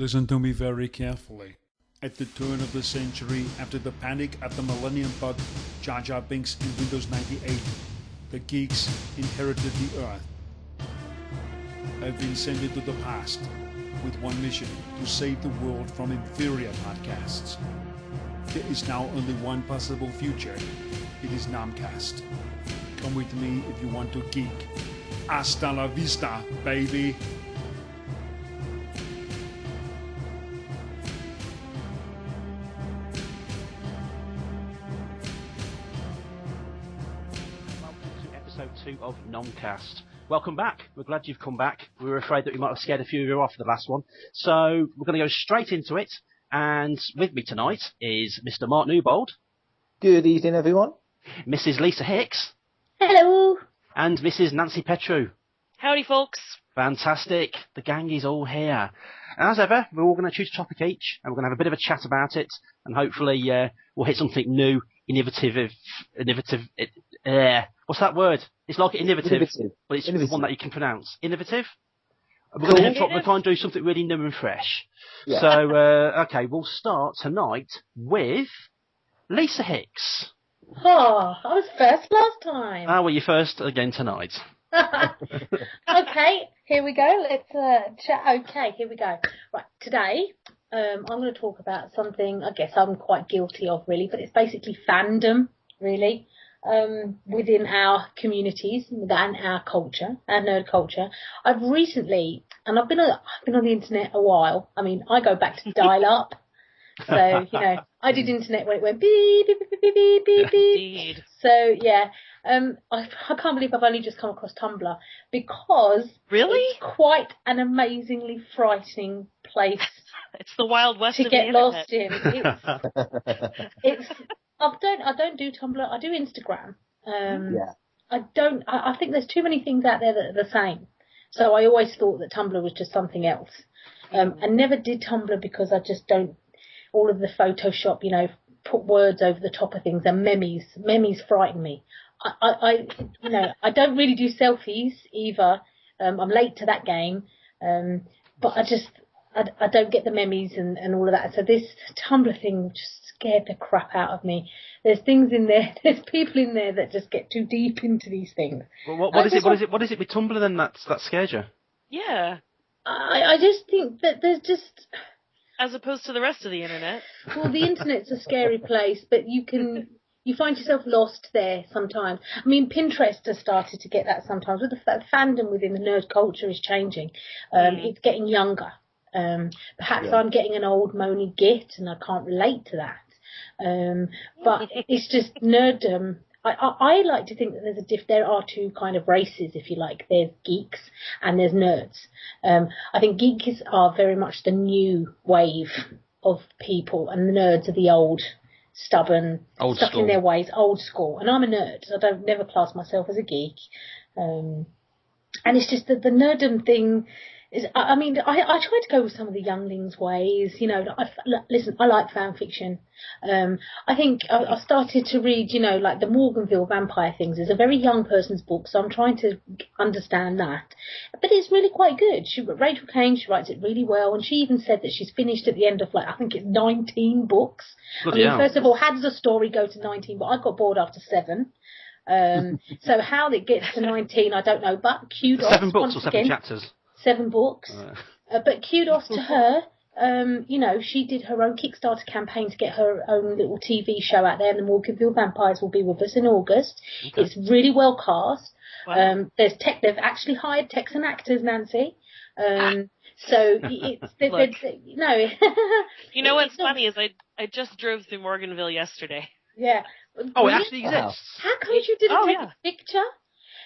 Listen to me very carefully. At the turn of the century, after the panic at the Millennium Bug, Jar Jar Binks in Windows 98, the geeks inherited the Earth. I've been sent into the past with one mission: to save the world from inferior podcasts. There is now only one possible future. It is Nomcast. Come with me if you want to geek. Hasta la vista, baby! Episode 2 of Nomcast. Welcome back. We're glad you've come back. We were afraid that we might have scared a few of you off the last one. So we're going to go straight into it. And with me tonight is Mr. Mark Newbold. Good evening, everyone. Mrs. Lisa Hicks. Hello. And Mrs. Nancy Petru. Howdy, folks. Fantastic. The gang is all here. And as ever, we're all going to choose a topic each, and we're going to have a bit of a chat about it, and hopefully we'll hit something new, innovative. What's that word? It's like innovative. But it's one that you can pronounce. Innovative? We're going to try and do something really new and fresh. Yeah. So, okay, we'll start tonight with Lisa Hicks. Oh, I was first last time. Ah, well, you're first again tonight. Okay, here we go. Let's chat. Okay, here we go. Right, today I'm going to talk about something I guess I'm quite guilty of, really, but it's basically fandom, really, within our communities, within our culture, our nerd culture. I've recently, and I've been on the internet a while. I mean, I go back to dial-up. So, you know, I did internet when it went beep, beep, beep, beep, beep, beep, beep. So, yeah, I can't believe I've only just come across Tumblr, because it's quite an amazingly frightening place. It's the Wild West to of get the lost in. I don't do Tumblr. I do Instagram. I think there's too many things out there that are the same. So I always thought that Tumblr was just something else. I never did Tumblr because I just don't. All of the Photoshop, you know, put words over the top of things, and memes. Memes frighten me. I don't really do selfies either. I'm late to that game. But I don't get the memes and all of that. So this Tumblr thing just scared the crap out of me. There's things in there, there's people in there that just get too deep into these things. Well, what is it with Tumblr then that scares you? Yeah. I just think that there's just... As opposed to the rest of the internet. Well, the internet's a scary place, but you find yourself lost there sometimes. I mean, Pinterest has started to get that sometimes. With the fandom within the nerd culture is changing. It's getting younger. Perhaps I'm getting an old moany git and I can't relate to that. But it's just nerddom. I like to think that there are two kind of races, if you like. There's geeks and there's nerds. I think geeks are very much the new wave of people, and the nerds are the old, stubborn, stuck in their ways, old school. And I'm a nerd. So I never class myself as a geek. And it's just that the nerddom thing is, I mean, I try to go with some of the younglings' ways, you know. Listen, I like fan fiction. I think I started to read, you know, like the Morganville vampire things. It's a very young person's book, so I'm trying to understand that. But it's really quite good. Rachel Kane, she writes it really well, and she even said that she's finished at the end of, like, I think it's 19 books. First of all, how does a story go to 19? But I got bored after 7. So how it gets to 19, I don't know. But kudos. 7 books or 7 chapters? 7 books. But kudos to her. You know, she did her own Kickstarter campaign to get her own little TV show out there, and the Morganville Vampires will be with us in August. Okay. It's really well cast. Wow. They've actually hired Texan actors, Nancy. So it's you know. You know what's funny is I just drove through Morganville yesterday. Yeah. Oh, it actually exists. How come you didn't take a picture?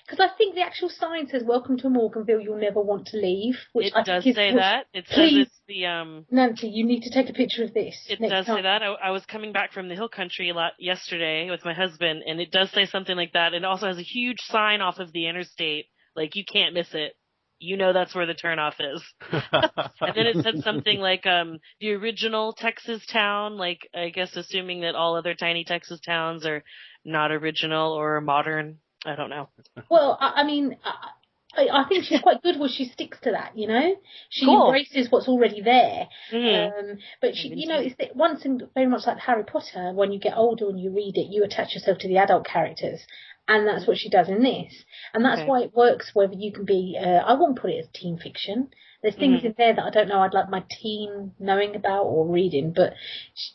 Because I think the actual sign says, "Welcome to Morganville, you'll never want to leave." Which it does say that. It says it's the... Nancy, you need to take a picture of this. It does say that. I was coming back from the hill country yesterday with my husband, and it does say something like that. It also has a huge sign off of the interstate, like, you can't miss it. You know that's where the turnoff is. And then it said something like the original Texas town, like, I guess assuming that all other tiny Texas towns are not original or modern. I don't know. Well, I mean, I think she's quite good where she sticks to that, you know? She Cool. embraces what's already there. Mm. But she, you know, it's one thing, very much like Harry Potter, when you get older and you read it, you attach yourself to the adult characters. And that's what she does in this. And that's why it works whether you can be, I won't put it as teen fiction. There's things in there that I don't know I'd like my teen knowing about or reading, but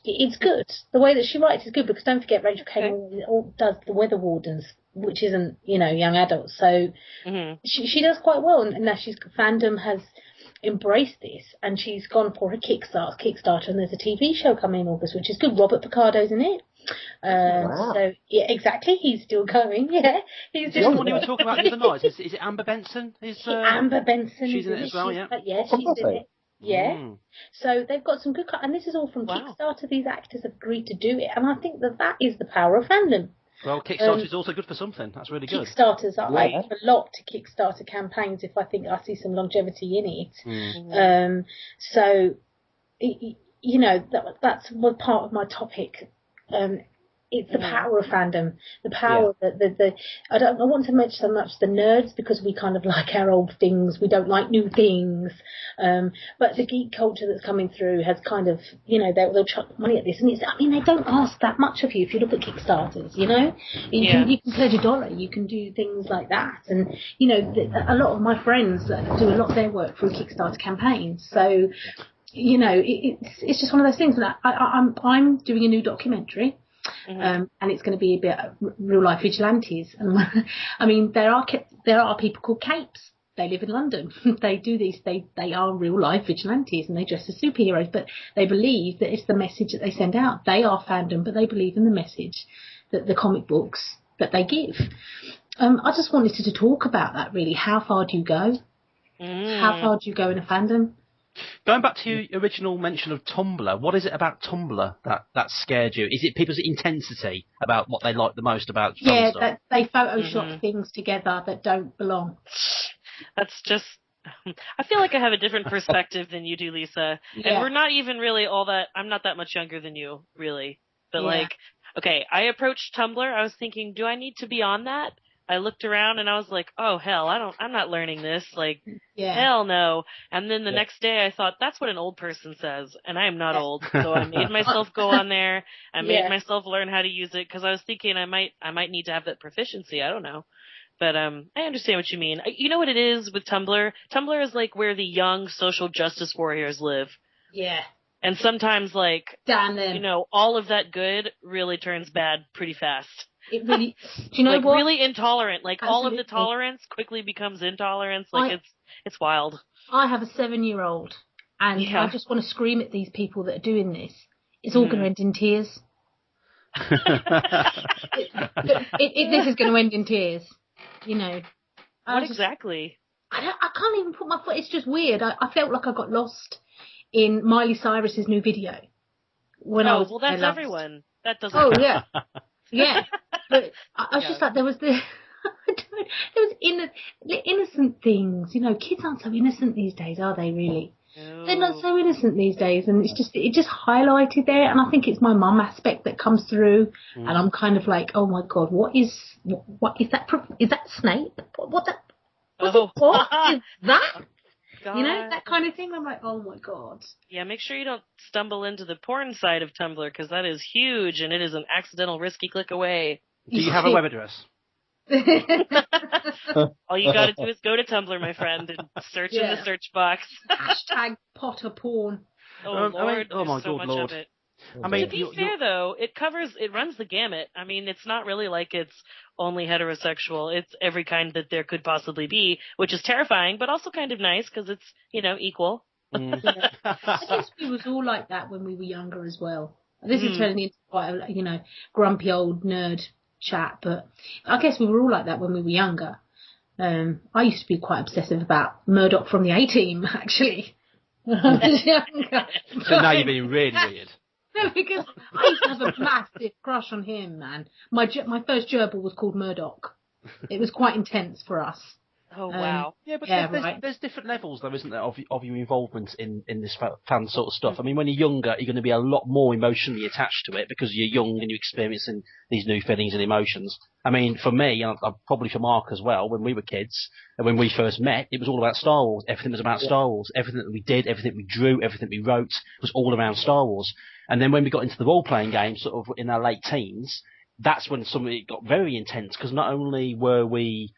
it's good. The way that she writes is good, because don't forget Rachel Kane does the Weather Wardens, which isn't, you know, young adults. So she does quite well. And now Fandom has embraced this, and she's gone for a Kickstarter, and there's a TV show coming in August, which is good. Robert Picardo's in it. Wow. So yeah, exactly, he's still going. Yeah, he's Is the one you were talking about the other night? Is it Amber Benson? Amber Benson. She's in it as well. Yeah, she's in it. Yeah. So they've got some good, and this is all from Kickstarter. These actors have agreed to do it, and I think that is the power of fandom. Well, Kickstarter is also good for something. That's really good. Kickstarters are I give a lot to Kickstarter campaigns if I think I see some longevity in it. So, you know, that's one part of my topic. It's the power of fandom, the power that I don't want to mention so much the nerds, because we kind of like our old things, we don't like new things, but the geek culture that's coming through has kind of, you know, they'll chuck money at this, and they don't ask that much of you if you look at Kickstarters, you know, you can pledge $1, you can do things like that, and you know, a lot of my friends do a lot of their work through Kickstarter campaigns, so you know, it's just one of those things. And I'm doing a new documentary. And it's going to be a bit real life vigilantes. And I mean, there are people called Capes. They live in London. They do these. They are real life vigilantes, and they dress as superheroes. But they believe that it's the message that they send out. They are fandom, but they believe in the message that the comic books that they give. I just wanted to talk about that. Really, how far do you go? How far do you go in a fandom? Going back to your original mention of Tumblr, what is it about Tumblr that scared you? Is it people's intensity about what they like the most about stuff? That they Photoshop things together that don't belong. That's just... I feel like I have a different perspective than you do, Lisa. Yeah. And we're not even really all that... I'm not that much younger than you, really. But okay, I approached Tumblr. I was thinking, do I need to be on that? I looked around and I was like, oh hell, I'm not learning this. Like, hell no. And then the next day I thought, that's what an old person says. And I am not old. So I made myself go on there. I made myself learn how to use it, because I was thinking I might need to have that proficiency. I don't know. But I understand what you mean. You know what it is with Tumblr? Tumblr is like where the young social justice warriors live. Yeah. And sometimes, like, damn them. You know, all of that good really turns bad pretty fast. It really, do you know, like, what? Really intolerant. Like, absolutely. All of the tolerance quickly becomes intolerance. Like, it's wild. I have a 7-year-old, and I just want to scream at these people that are doing this. It's all going to end in tears. This is going to end in tears. You know. What exactly? I can't even put my foot. It's just weird. I felt like I got lost in Miley Cyrus's new video. Well, that's everyone. That doesn't. Oh yeah. Yeah, but I was just like, there was innocent things, you know. Kids aren't so innocent these days, are they? Really, they're not so innocent these days, and it just highlighted there. And I think it's my mum aspect that comes through, and I'm kind of like, oh my god, what is that? Is that Snape? What is that? God. You know, that kind of thing. I'm like, oh my god. Yeah, make sure you don't stumble into the porn side of Tumblr, because that is huge, and it is an accidental risky click away. Do you have a web address? All you gotta do is go to Tumblr, my friend, and search in the search box. Hashtag Potter porn. Oh Lord, oh my so god, much Lord. of it. I mean, to be fair, though, it runs the gamut. I mean, it's not really like it's only heterosexual. It's every kind that there could possibly be, which is terrifying, but also kind of nice, because it's, you know, equal. I guess we was all like that when we were younger as well. This is turning into quite a, you know, grumpy old nerd chat, but I guess we were all like that when we were younger. I used to be quite obsessive about Murdoch from the A-Team, actually. When I was younger. So now you're being really weird. No, because I used to have a massive crush on him, man. My first gerbil was called Murdoch. It was quite intense for us. Oh, wow. Yeah, but right. there's different levels, though, isn't there, of your involvement in this fan sort of stuff. I mean, when you're younger, you're going to be a lot more emotionally attached to it because you're young and you're experiencing these new feelings and emotions. I mean, for me, and probably for Mark as well, when we were kids, and when we first met, it was all about Star Wars. Everything was about Star Wars. Everything that we did, everything we drew, everything we wrote was all around Star Wars. And then when we got into the role-playing game, sort of in our late teens, that's when it got very intense, because not only were we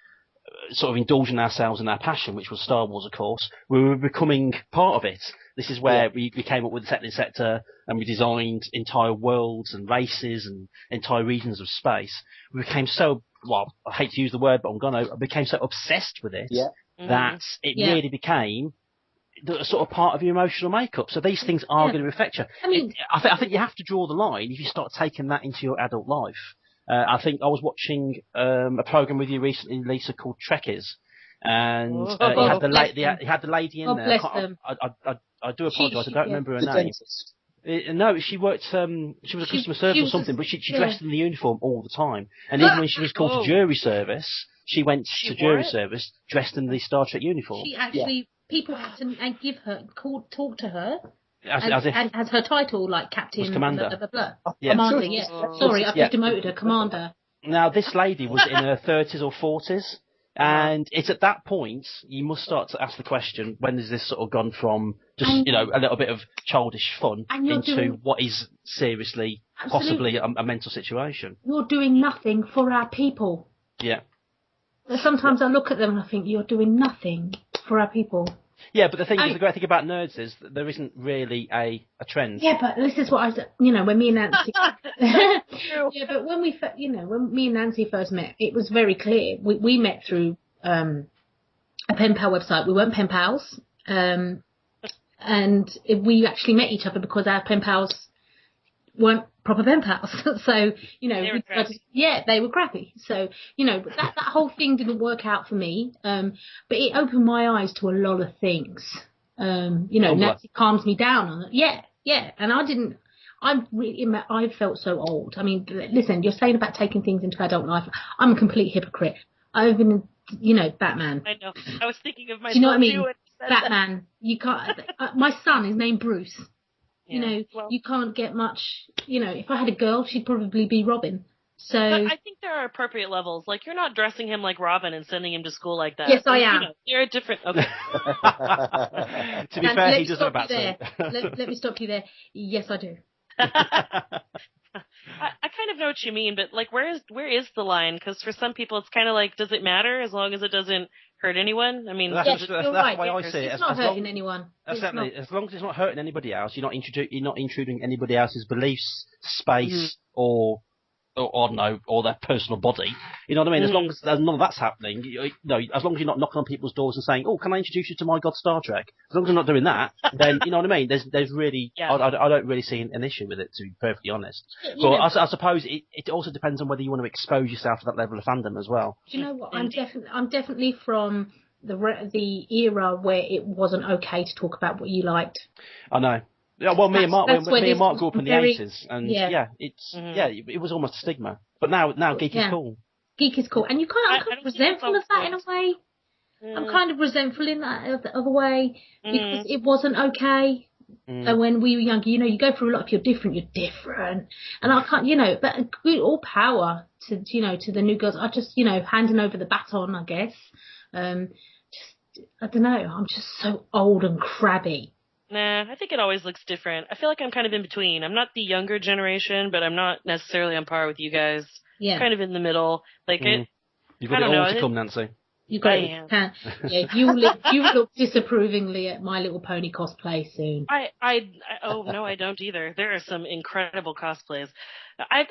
sort of indulging ourselves in our passion, which was Star Wars, of course, we were becoming part of it. This is where we came up with the setting sector, and we designed entire worlds and races and entire regions of space. We became so, well, I hate to use the word, but I became so obsessed with it that it really became the sort of part of your emotional makeup. So these things are going to affect you. I mean, I think you have to draw the line if you start taking that into your adult life. I think I was watching a program with you recently, Lisa, called Trekkies, and he had the lady in there. I do apologise, I don't remember her name. No, she worked. She was a customer service or something, but she dressed in the uniform all the time. And even when she was called to jury service, she went to jury service dressed in the Star Trek uniform. She actually, people had to talk to her. As her title, like Captain Commander. Blah, blah, blah. Commander, yes. Sorry, I've just demoted her. Commander. Now, this lady was in her 30s or 40s, and it's at that point you must start to ask the question, when has this sort of gone from just, a little bit of childish fun into what is seriously, possibly a mental situation? You're doing nothing for our people. Yeah. Sometimes I look at them and I think, you're doing nothing for our people. Yeah, but the great thing about nerds is that there isn't really a trend. Yeah, but this is what when me and Nancy. Yeah, but when me and Nancy first met, it was very clear. We met through a pen pal website. We weren't pen pals, and we actually met each other because our pen pals weren't proper pen pals. So they were crappy. So that whole thing didn't work out for me. But it opened my eyes to a lot of things. Nancy calms me down on it. Yeah, and I felt so old. I mean, listen, you're saying about taking things into adult life. I'm a complete hypocrite. I've been, Batman. I know. I was thinking of myself. Do you know what I mean? Batman. You can't. My son is named Bruce. Yeah, you can't get much. If I had a girl, she'd probably be Robin. So but I think there are appropriate levels. Like, you're not dressing him like Robin and sending him to school like that. Yes, I am. You're a different. Okay. To be fair, he doesn't about there. Let me stop you there. Yes, I do. I kind of know what you mean, but like, where is the line? Because for some people, it's kind of like, does it matter as long as it doesn't hurt anyone? I mean, that's the way I see it. It's not hurting anyone. As long as it's not hurting anybody else, you're not intruding anybody else's beliefs, space, or I don't know, or their personal body. You know what I mean? As long as none of that's happening, as long as you're not knocking on people's doors and saying, "Oh, can I introduce you to my god Star Trek?" As long as you're not doing that, then you know what I mean. There's really, I don't really see an issue with it, to be perfectly honest. But I suppose it also depends on whether you want to expose yourself to that level of fandom as well. Do you know what? I'm definitely from the era where it wasn't okay to talk about what you liked. I know. Yeah, well, me and Mark grew up in the 80s, and it was almost a stigma. But now geek is cool. Geek is cool, and I'm kind of resentful of that in a way. I'm kind of resentful in that other way because it wasn't okay. And when we were younger, you go through a lot. If you're different, and I can't, but all power to the new girls. I just handing over the baton, I guess. I don't know. I'm just so old and crabby. Nah, I think it always looks different. I feel like I'm kind of in between. I'm not the younger generation, but I'm not necessarily on par with you guys. Yeah. Kind of in the middle. Like You've got it all to come, Nancy. You will look disapprovingly at My Little Pony cosplay soon. Oh no, I don't either. There are some incredible cosplays. I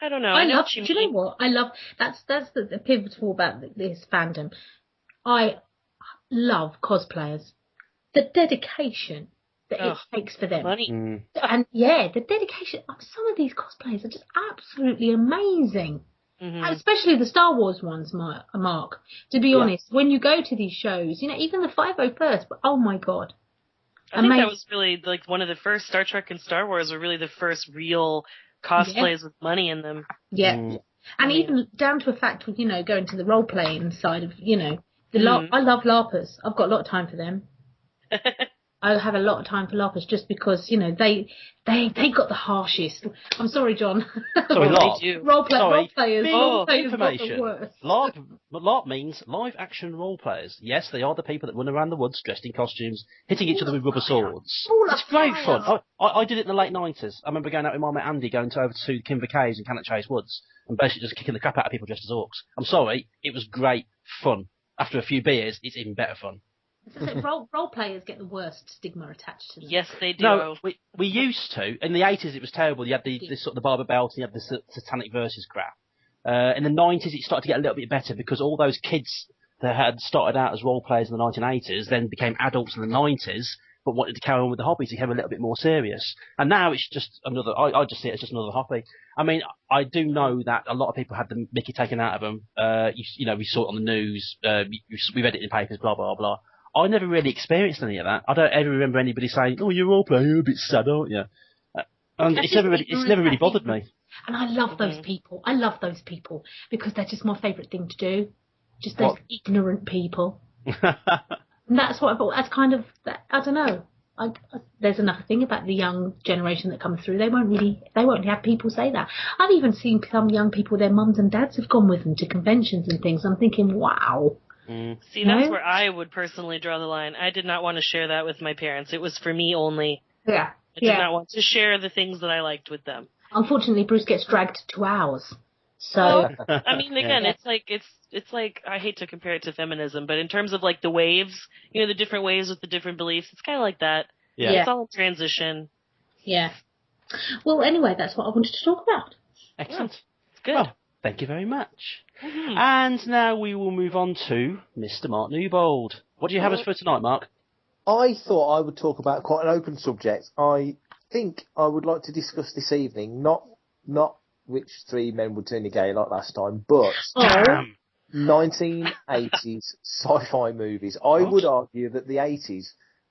don't know. Do you know what? I love that's the pivotal about this fandom. I love cosplayers. The dedication that it takes for them. Money. And the dedication. Some of these cosplayers are just absolutely amazing. Especially the Star Wars ones, Mark. To be honest, when you go to these shows, even the 501st, but oh my God. I think that was really like one of the first Star Trek and Star Wars were really the first real cosplays with money in them. Yeah. And even down to a fact with, going to the role-playing side of, I love LARPers. I've got a lot of time for them. I have a lot of time for LARPers just because, you know, they got the harshest. I'm sorry, John. Sorry, LARP. Role players. Information. LARP means live action role players. Yes, they are the people that run around the woods dressed in costumes, hitting each other with rubber swords. It's great fun. I did it in the late 90s. I remember going out with my mate Andy, going over to Kimber Caves and Cannock Chase Woods, and basically just kicking the crap out of people dressed as orcs. I'm sorry, it was great fun. After a few beers, it's even better fun. Role players get the worst stigma attached to them. Yes, they do. No, we used to. In the 80s, it was terrible. You had the sort of the Barber Belt, and you had the Satanic Versus crap. In the 90s, it started to get a little bit better because all those kids that had started out as role players in the 1980s then became adults in the 90s, but wanted to carry on with the hobby to become a little bit more serious. And now it's just another. I just see it as just another hobby. I mean, I do know that a lot of people had the mickey taken out of them. You know, we saw it on the news. We read it in papers. Blah blah blah. I never really experienced any of that. I don't ever remember anybody saying, "Oh, you're a role player, you're a bit sad, aren't you?" And it's never really bothered me. And I love those people. I love those people because they're just my favourite thing to do. Just those ignorant people. And that's what that's kind of. I don't know. There's another thing about the young generation that comes through. They won't have people say that. I've even seen some young people. Their mums and dads have gone with them to conventions and things. I'm thinking, wow. See, that's where I would personally draw the line. I did not want to share that with my parents. It was for me only. Yeah. I did not want to share the things that I liked with them. Unfortunately, Bruce gets dragged to ours. So I mean, again, it's like I hate to compare it to feminism, but in terms of like the waves, you know, the different waves with the different beliefs, it's kind of like that. Yeah. It's all in transition. Yeah. Well, anyway, that's what I wanted to talk about. Excellent. Good. Well, thank you very much. Mm-hmm. And now we will move on to Mr. Mark Newbold. What do you have us for tonight, Mark? I thought I would talk about quite an open subject. I think I would like to discuss this evening, not which three men would turn you gay like last time, but 1980s sci-fi movies. I would argue that the 80s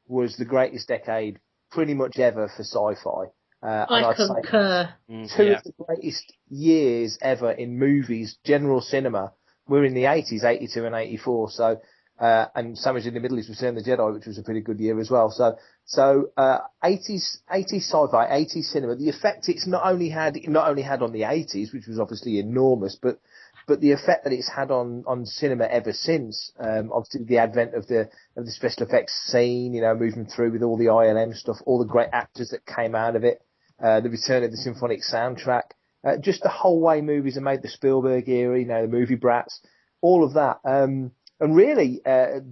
was the greatest decade pretty much ever for sci-fi. I concur. Two of the greatest years ever in movies, general cinema, were in the 80s, 82 and 84. So, and sandwiched in the middle is Return of the Jedi, which was a pretty good year as well. So 80s sci-fi, 80s cinema, the effect it's not only had on the 80s, which was obviously enormous, but the effect that it's had on cinema ever since, obviously the advent of the special effects scene, you know, moving through with all the ILM stuff, all the great actors that came out of it, the return of the symphonic soundtrack, just the whole way movies are made, the Spielberg era, you know, the movie brats, all of that. And really,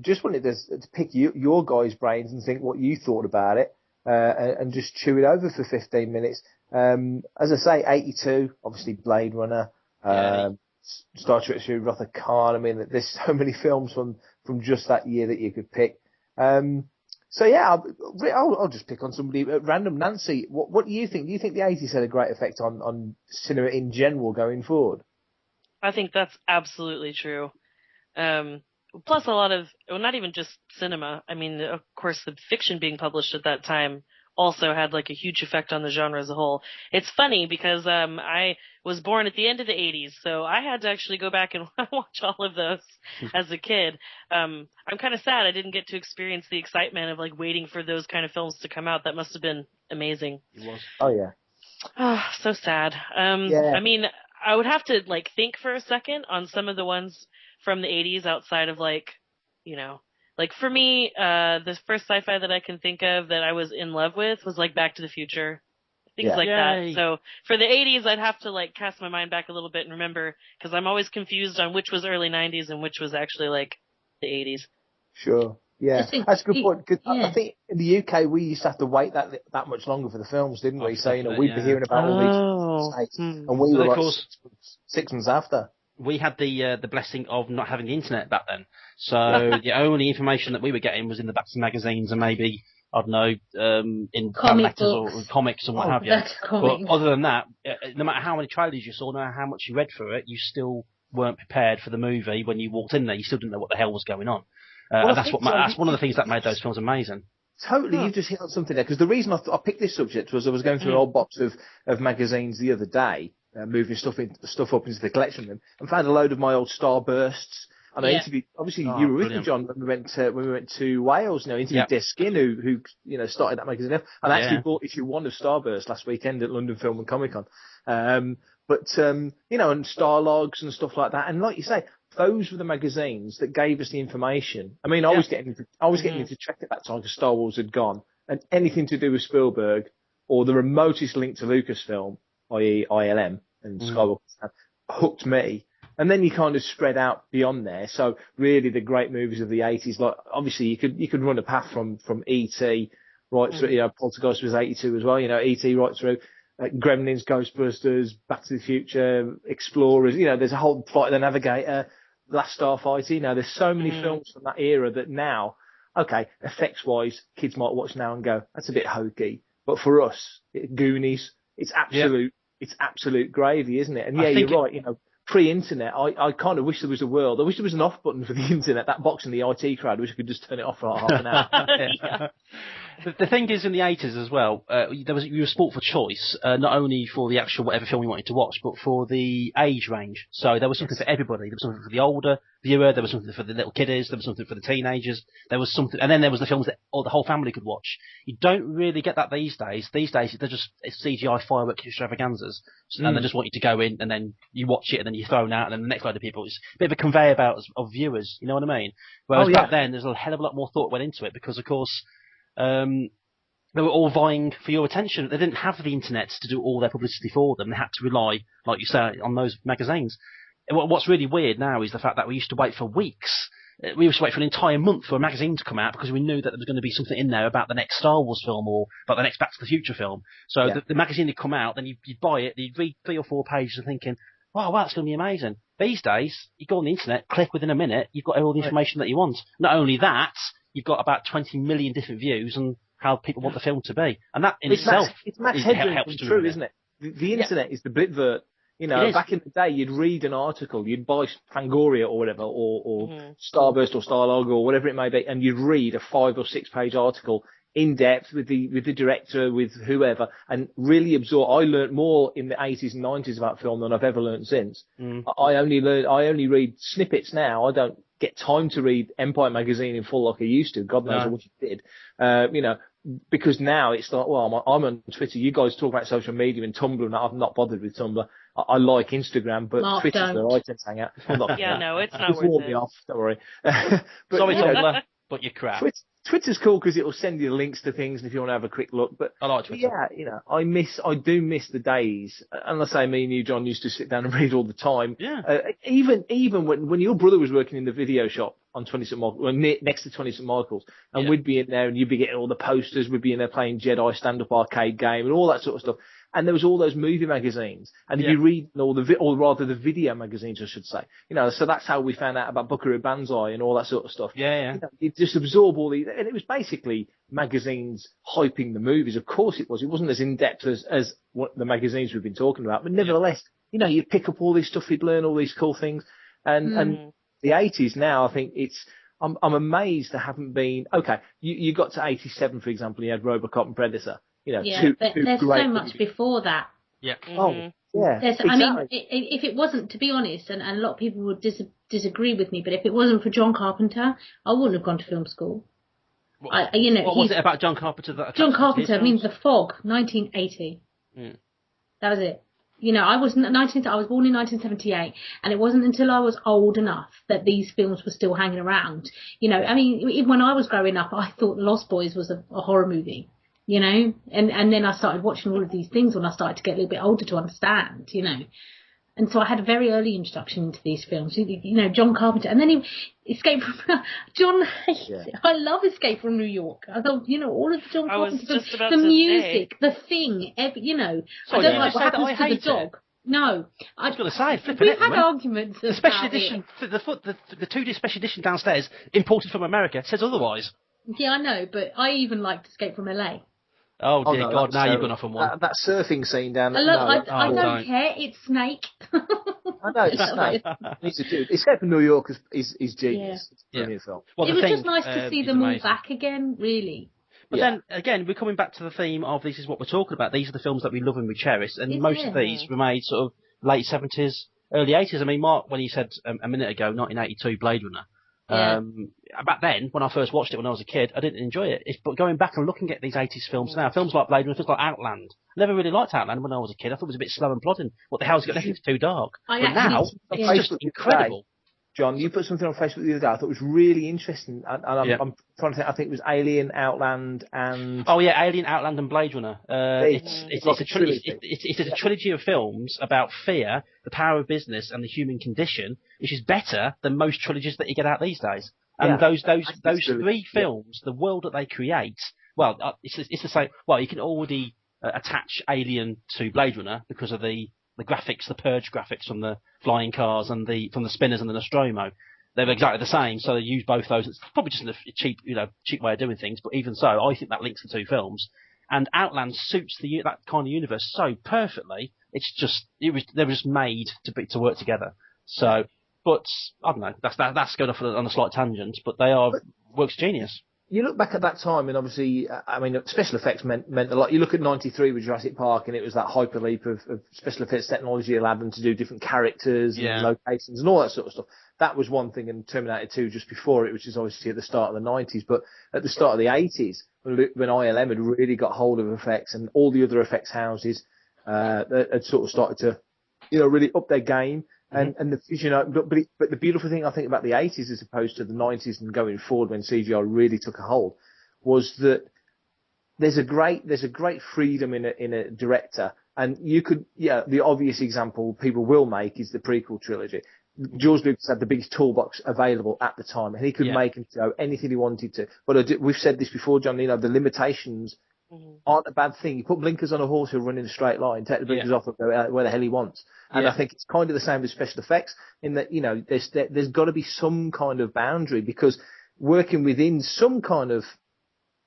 just wanted to pick your guys' brains and think what you thought about it, and just chew it over for 15 minutes. As I say, 82, obviously Blade Runner, Star Trek II, Wrath of Khan. I mean, there's so many films from just that year that you could pick. So yeah, I'll just pick on somebody at random. Nancy, what do you think? Do you think the 80s had a great effect on cinema in general going forward? I think that's absolutely true. Plus a lot of, well, not even just cinema. I mean, of course, the fiction being published at that time also had like a huge effect on the genre as a whole. It's funny because I was born at the end of the 80s, so I had to actually go back and watch all of those as a kid. I'm kind of sad I didn't get to experience the excitement of like waiting for those kind of films to come out. That must have been amazing. It was. Oh yeah. Oh, so sad. I mean, I would have to like think for a second on some of the ones from the 80s outside of like, you know, like for me, the first sci-fi that I can think of that I was in love with was like Back to the Future, things like that. So for the 80s, I'd have to like cast my mind back a little bit and remember, because I'm always confused on which was early 90s and which was actually like the 80s. Sure. Yeah, that's a good point. I think in the UK we used to have to wait that much longer for the films, didn't we? So you know we'd be hearing about all these states, and we were like 6 months after. We had the blessing of not having the internet back then, so the only information that we were getting was in the backs of magazines and maybe, I don't know, in comic letters or comics and what have you. But other than that, no matter how many trailers you saw, no matter how much you read through it, you still weren't prepared for the movie when you walked in there. You still didn't know what the hell was going on. And that's one of the things that made those films amazing. Totally, you've just hit on something there, because the reason I picked this subject was I was going through an old box of magazines the other day, moving stuff up into the collection, and found a load of my old Starbursts, And I interviewed, obviously you were with me, John, when we went to Wales. Interviewed Des Skin, who started that magazine, and actually bought issue 1 of Starburst last weekend at London Film and Comic Con. And Starlogs and stuff like that. And like you say, those were the magazines that gave us the information. I mean, I was getting into Trek at that time because Star Wars had gone, and anything to do with Spielberg or the remotest link to Lucasfilm, i.e. ILM and Skywalker, hooked me. And then you kind of spread out beyond there. So really, the great movies of the 80s, like obviously you could run a path from E.T. right through. Poltergeist was 82 as well. E.T. right through. Gremlins, Ghostbusters, Back to the Future, Explorers. There's a whole Flight of the Navigator, Last Starfighter. There's so many films from that era that now, okay, effects-wise, kids might watch now and go, that's a bit hokey. But for us, Goonies, it's absolute gravy, isn't it? And you're right. Pre-internet, I kind of wish there was a world. I wish there was an off button for the internet. That box in the IT crowd, I wish I could just turn it off for half an hour. The thing is, in the 80s as well, you were sport for choice, not only for the actual whatever film you wanted to watch, but for the age range. So there was something for everybody. There was something for the older viewer. There was something for the little kiddies. There was something for the teenagers. There was something, and then there was the films that the whole family could watch. You don't really get that these days. These days, it's CGI firework extravaganzas, and they just want you to go in, and then you watch it, and then you're thrown out, and then the next load of people. It's a bit of a conveyor belt of viewers. You know what I mean? Whereas back then, there's a hell of a lot more thought went into it because, of course, they were all vying for your attention. They didn't have the internet to do all their publicity for them. They had to rely, like you say, on those magazines. What's really weird now is the fact that we used to wait for weeks. We used to wait for an entire month for a magazine to come out because we knew that there was going to be something in there about the next Star Wars film or about the next Back to the Future film. So the magazine would come out, then you'd buy it, you'd read 3 or 4 pages and thinking, wow, that's going to be amazing. These days, you go on the internet, click within a minute, you've got all the information that you want. Not only that, you've got about 20 million different views on how people want the film to be. And that in itself it's Max Headroom from True, isn't it? The internet is the Blitvert. Back in the day, you'd read an article, you'd buy Fangoria or whatever, or Starburst or Starlog or whatever it may be, and you'd read a 5 or 6 page article in depth with the director, with whoever, and really absorb. I learnt more in the 80s and 90s about film than I've ever learnt since. I only read snippets now. I don't get time to read Empire magazine in full like I used to. God knows what you did. Because now it's like, well, I'm on Twitter. You guys talk about social media and Tumblr, and I'm not bothered with Tumblr. I like Instagram, but Twitter's where I tend to hang out. It's not worth it. Me off, don't worry. Sorry, Tumblr, but you're crap. Twitter's cool because it will send you links to things if you want to have a quick look. But I like Twitter. Yeah, I do miss the days. And I say, me and you, John, used to sit down and read all the time. Yeah. Even when your brother was working in the video shop on 20 St. Michael's, next to 20 St. Michael's, and we'd be in there and you'd be getting all the posters. We'd be in there playing Jedi stand-up arcade game and all that sort of stuff. And there was all those movie magazines, and you'd be reading or rather the video magazines, I should say. So that's how we found out about Buckaroo Banzai and all that sort of stuff. Yeah. You just absorb all these, and it was basically magazines hyping the movies. Of course it was. It wasn't as in-depth as what the magazines we've been talking about, but nevertheless, you'd pick up all this stuff, you'd learn all these cool things. And the 80s now, I think I'm amazed there haven't been, okay, you got to 87, for example, you had RoboCop and Predator. But there's so much before that. Yeah. Oh, yeah. Exactly. I mean, if it wasn't, to be honest, and a lot of people would disagree with me, but if it wasn't for John Carpenter, I wouldn't have gone to film school. What was it about John Carpenter that? John Carpenter means The Fog, 1980. That was it. I was born in 1978, and it wasn't until I was old enough that these films were still hanging around. I mean, even when I was growing up, I thought Lost Boys was a horror movie. And then I started watching all of these things when I started to get a little bit older to understand, And so I had a very early introduction into these films, John Carpenter. And then Escape from... John hates it. I love Escape from New York. I thought, all of the John Carpenter films, the music, the thing, I don't like what happens to the dog. No. I was going to say, we've had arguments the special edition, the 2D special edition downstairs, imported from America, says otherwise. Yeah, I know, but I even liked Escape from LA. Oh dear God! Now you've gone off on one. That surfing scene down there. I don't care. It's Snake. I know it's Snake. He's a dude. Escape from New York is genius. It's a brilliant film. Well, it was just nice to see them all back again, really. But then again, we're coming back to the theme of this is what we're talking about. These are the films that we love and we cherish, and most of these were made sort of late 70s, early 80s. I mean, Mark, when you said a minute ago, 1982 Blade Runner, back then, when I first watched it when I was a kid, I didn't enjoy it. But going back and looking at these 80s films now, films like Blade Runner, films like Outland, I never really liked Outland when I was a kid. I thought it was a bit slow and plodding. What the hell's it got? It's too dark. But now, it's just incredible. John, you put something on Facebook the other day I thought was really interesting, and I'm trying to think. I think it was Alien, Outland, and Alien, Outland, and Blade Runner. It's a trilogy. It's a trilogy of films about fear, the power of business, and the human condition, which is better than most trilogies that you get out these days. And those three films, the world that they create, well, it's the same. Well, you can already attach Alien to Blade Runner because of the graphics, the Purge graphics from the flying cars and from the spinners and the Nostromo. They're exactly the same, so they use both those. It's probably just a cheap way of doing things, but even so, I think that links the two films. And Outland suits that kind of universe so perfectly. They were just made to work together. So, but I don't know. That's going off on a slight tangent, but they are works genius. You look back at that time, and obviously, I mean, special effects meant a lot. You look at '93 with Jurassic Park, and it was that hyperleap of special effects technology allowed them to do different characters and locations and all that sort of stuff. That was one thing, and Terminator 2 just before it, which is obviously at the start of the '90s. But at the start of the '80s, when ILM had really got hold of effects, and all the other effects houses had sort of started to, really up their game. And but the beautiful thing I think about the 80s as opposed to the 90s and going forward when CGI really took a hold was that there's a great freedom in a director, and you could the obvious example people will make is the prequel trilogy. George Lucas had the biggest toolbox available at the time, and he could make and show anything he wanted to. But we've said this before, John. The limitations aren't a bad thing. You put blinkers on a horse who'll run in a straight line, take the blinkers off and go where the hell he wants. And I think it's kind of the same with special effects in that, there's got to be some kind of boundary, because working within some kind of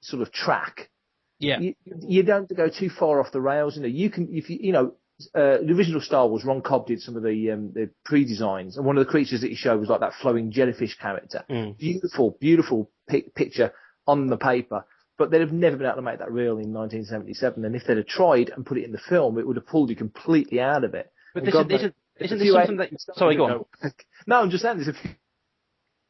sort of track, you don't go too far off the rails. You can, the original Star Wars, Ron Cobb did some of the pre-designs, and one of the creatures that he showed was like that flowing jellyfish character. Beautiful picture on the paper. But they'd have never been able to make that real in 1977. And if they'd have tried and put it in the film, it would have pulled you completely out of it. But isn't this something that... Sorry, go on. No, I'm just saying there's a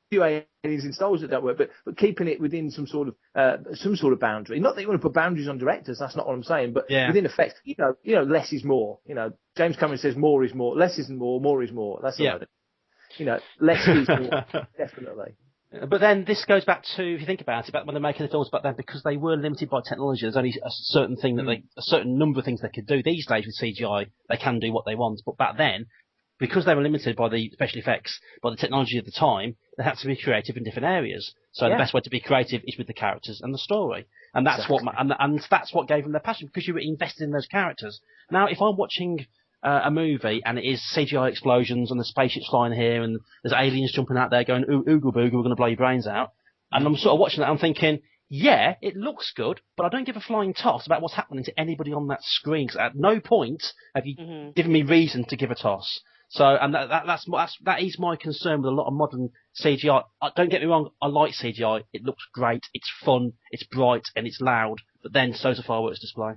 few aliens in Star Wars that don't work, but keeping it within some sort of boundary. Not that you want to put boundaries on directors, that's not what I'm saying, but within effect, less is more. James Cameron says more is more, less isn't more is more. That's what I do. Less is more, definitely. But then this goes back to, if you think about it, back when they're making the films back then, because they were limited by technology, there's only a certain thing a certain number of things they could do. These days with CGI, they can do what they want. But back then, because they were limited by the special effects, by the technology of the time, they had to be creative in different areas. So the best way to be creative is with the characters and the story. And that's that's what gave them their passion, because you were invested in those characters. Now, if I'm watching a movie and it is CGI explosions and the spaceships flying here and there's aliens jumping out there going, oogle boogle, we're going to blow your brains out. And I'm sort of watching that, I'm thinking, it looks good, but I don't give a flying toss about what's happening to anybody on that screen, because at no point have you given me reason to give a toss. So, and that is my concern with a lot of modern CGI. Don't get me wrong, I like CGI. It looks great, it's fun, it's bright, and it's loud, but then so's a fireworks display.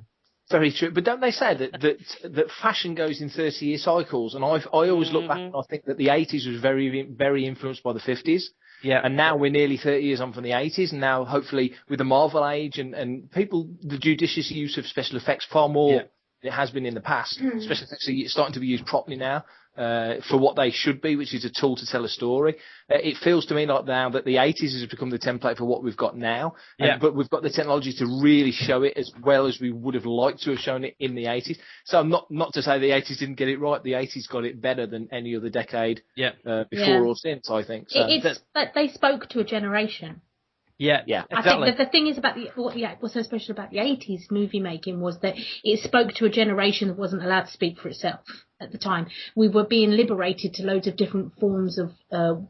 Very true, but don't they say that fashion goes in 30-year cycles? And I always look back and I think that the 80s was very, very influenced by the 50s. Yeah. And now we're nearly 30 years on from the 80s, and now hopefully with the Marvel age and people, the judicious use of special effects far more than it has been in the past. Special effects are starting to be used properly now. For what they should be, which is a tool to tell a story. It feels to me like now that the 80s has become the template for what we've got now. But we've got the technology to really show it as well as we would have liked to have shown it in the 80s. So not to say the 80s didn't get it right. The 80s got it better than any other decade before or since, I think. So it's that they spoke to a generation. Yeah, exactly. I think that the thing is about what's so special about the 80s movie making was that it spoke to a generation that wasn't allowed to speak for itself at the time. We were being liberated to loads of different forms of